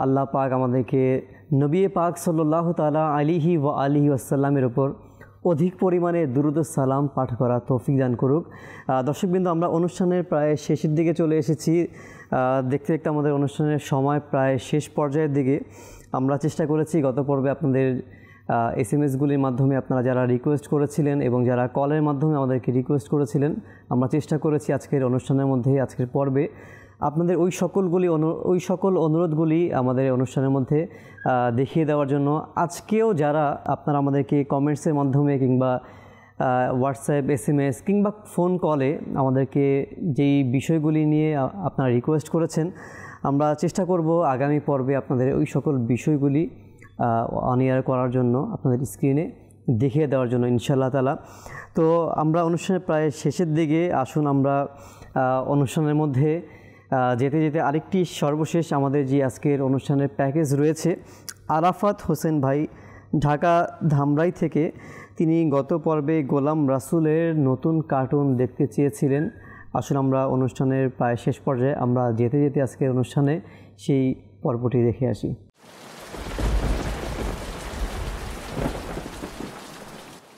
আল্লাহ পাক আমাদেরকে নবী পাক সাল্লাল্লাহু তাআলা আলাইহি ওয়া আলিহি ওয়াসাল্লামের উপর অধিক পরিমাণে দুরূদ সালাম পাঠ করা তৌফিক দান করুক। দর্শকবৃন্দ, আমরা অনুষ্ঠানের প্রায় শেষের দিকে চলে এসেছি। দেখতে দেখতে আমাদের অনুষ্ঠানের সময় প্রায় শেষ পর্যায়ের দিকে। আমরা চেষ্টা করেছি গত পর্বে আপনাদের SMS-গুলির মাধ্যমে আপনারা যারা রিকোয়েস্ট করেছিলেন এবং যারা কলের মাধ্যমে আমাদেরকে রিকোয়েস্ট করেছিলেন, আমরা চেষ্টা করেছি আজকের অনুষ্ঠানের মধ্যে, আজকের পর্বে আপনাদের ওই সকল অনুরোধগুলি আমাদের অনুষ্ঠানের মধ্যে দেখিয়ে দেওয়ার জন্য। আজকেও যারা আপনারা আমাদেরকে কমেন্টসের মাধ্যমে কিংবা হোয়াটসঅ্যাপ, SMS কিংবা ফোন কলে আমাদেরকে যেই বিষয়গুলি নিয়ে আপনারা রিকোয়েস্ট করেছেন, আমরা চেষ্টা করব আগামী পর্বে আপনাদের ওই সকল বিষয়গুলি অন এয়ার করার জন্য, আপনাদের স্ক্রিনে দেখিয়ে দেওয়ার জন্য ইনশাআল্লাহ তাআলা। তো আমরা অনুষ্ঠানের প্রায় শেষের দিকে, আসুন আমরা অনুষ্ঠানের মধ্যে যেতে যেতে আরেকটি সর্বশেষ আমাদের যে আজকের অনুষ্ঠানের প্যাকেজ রয়েছে, আরাফাত হোসেন ভাই ঢাকা ধামরাই থেকে, তিনি গত পর্বে গোলাম রাসূলের নতুন কার্টুন দেখতে চেয়েছিলেন। আসলে আমরা অনুষ্ঠানের প্রায় শেষ পর্যায়ে, আমরা যেতে যেতে আজকের অনুষ্ঠানে সেই পর্বটি দেখে আসি।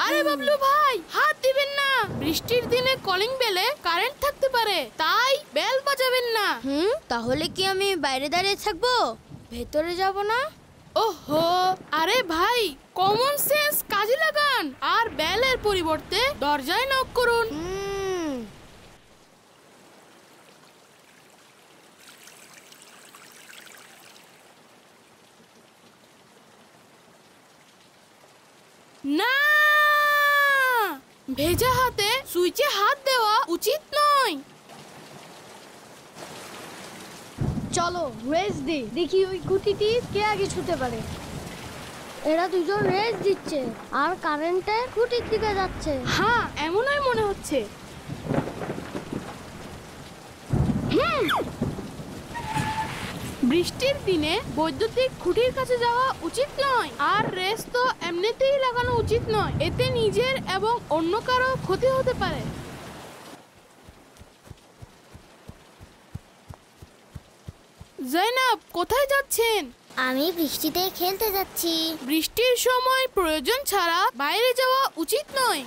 আরে বাবলু ভাই, হাত দিবেন না। বৃষ্টির দিনে কলিং বেলে কারেন্ট থাকতে পারে, তাই বেল বাজাবেন না। তাহলে কি আমি বাইরে দাঁড়িয়ে থাকবো, ভেতরে যাব না? ওহো, আরে ভাই, কমন সেন্স কাজে লাগান আর বেলের পরিবর্তে দরজায় নক করুন। না, ভেজা হাতে সুইচে হাত দেওয়া উচিত নয়। চলো রেস দিই, দেখি ওই খুঁটিটি কে আগে ছুঁতে পারে। এরা দুজন রেস দিচ্ছে আর কারেন্টের খুঁটির দিকে যাচ্ছে। হ্যাঁ, এমনই মনে হচ্ছে। বৃষ্টির দিনে বৈদ্যুতিক খুঁটির কাছে যাওয়া উচিত নয়, আর রেস তো এমনিতেই লাগানো উচিত নয়, এতে নিজের এবং অন্য কারো ক্ষতি হতে পারে। জয়নাব, কোথায় যাচ্ছেন? আমি বৃষ্টিতে খেলতে যাচ্ছি। বৃষ্টির সময় প্রয়োজন ছাড়া বাইরে যাওয়া উচিত নয়।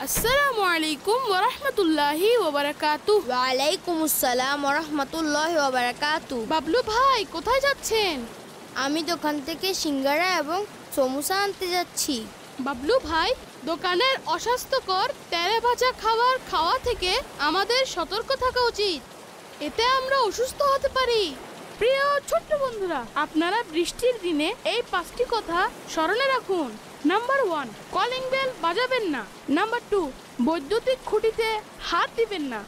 আসসালামু আলাইকুম ওয়া রাহমাতুল্লাহি ওয়া বারাকাতুহু। ওয়া আলাইকুম আসসালাম ওয়া রাহমাতুল্লাহি ওয়া বারাকাতুহু। বাবলু ভাই, কোথায় যাচ্ছেন? আমি দোকান থেকে সিঙ্গারা এবং সমোসা আনতে যাচ্ছি। বাবলু ভাই, দোকানের অস্বাস্থ্যকর তেলে ভাজা খাবার খাওয়া থেকে আমাদের সতর্ক থাকা উচিত, এতে আমরা অসুস্থ হতে পারি। প্রিয় ছোট্ট বন্ধুরা, আপনারা বৃষ্টির দিনে এই 5টি কথা স্মরণে রাখুন। নাম্বার 1, কলিং বেল বাজাবেন না। নাম্বার 2, বৈদ্যুতিক খুঁটিতে হাত দিবেন না।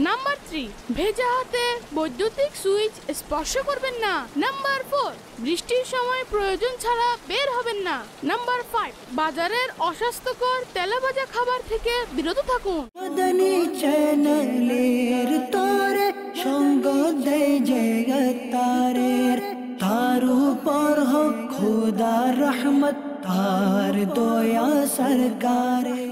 নাম্বার 3, ভেজা হাতে বৈদ্যুতিক সুইচ স্পর্শ করবেন না। নাম্বার 4, বৃষ্টির সময় প্রয়োজন ছাড়া বের হবেন না। নাম্বার 5, বাজারের অস্বাস্থ্যকর তেলেভাজা খাবার থেকে বিরত থাকুন। মাদানী চ্যানেলের তোরে সঙ্গ দেয় জগতারের, তার উপর হোক খোদার রহমত, তার দয়া সরকারে।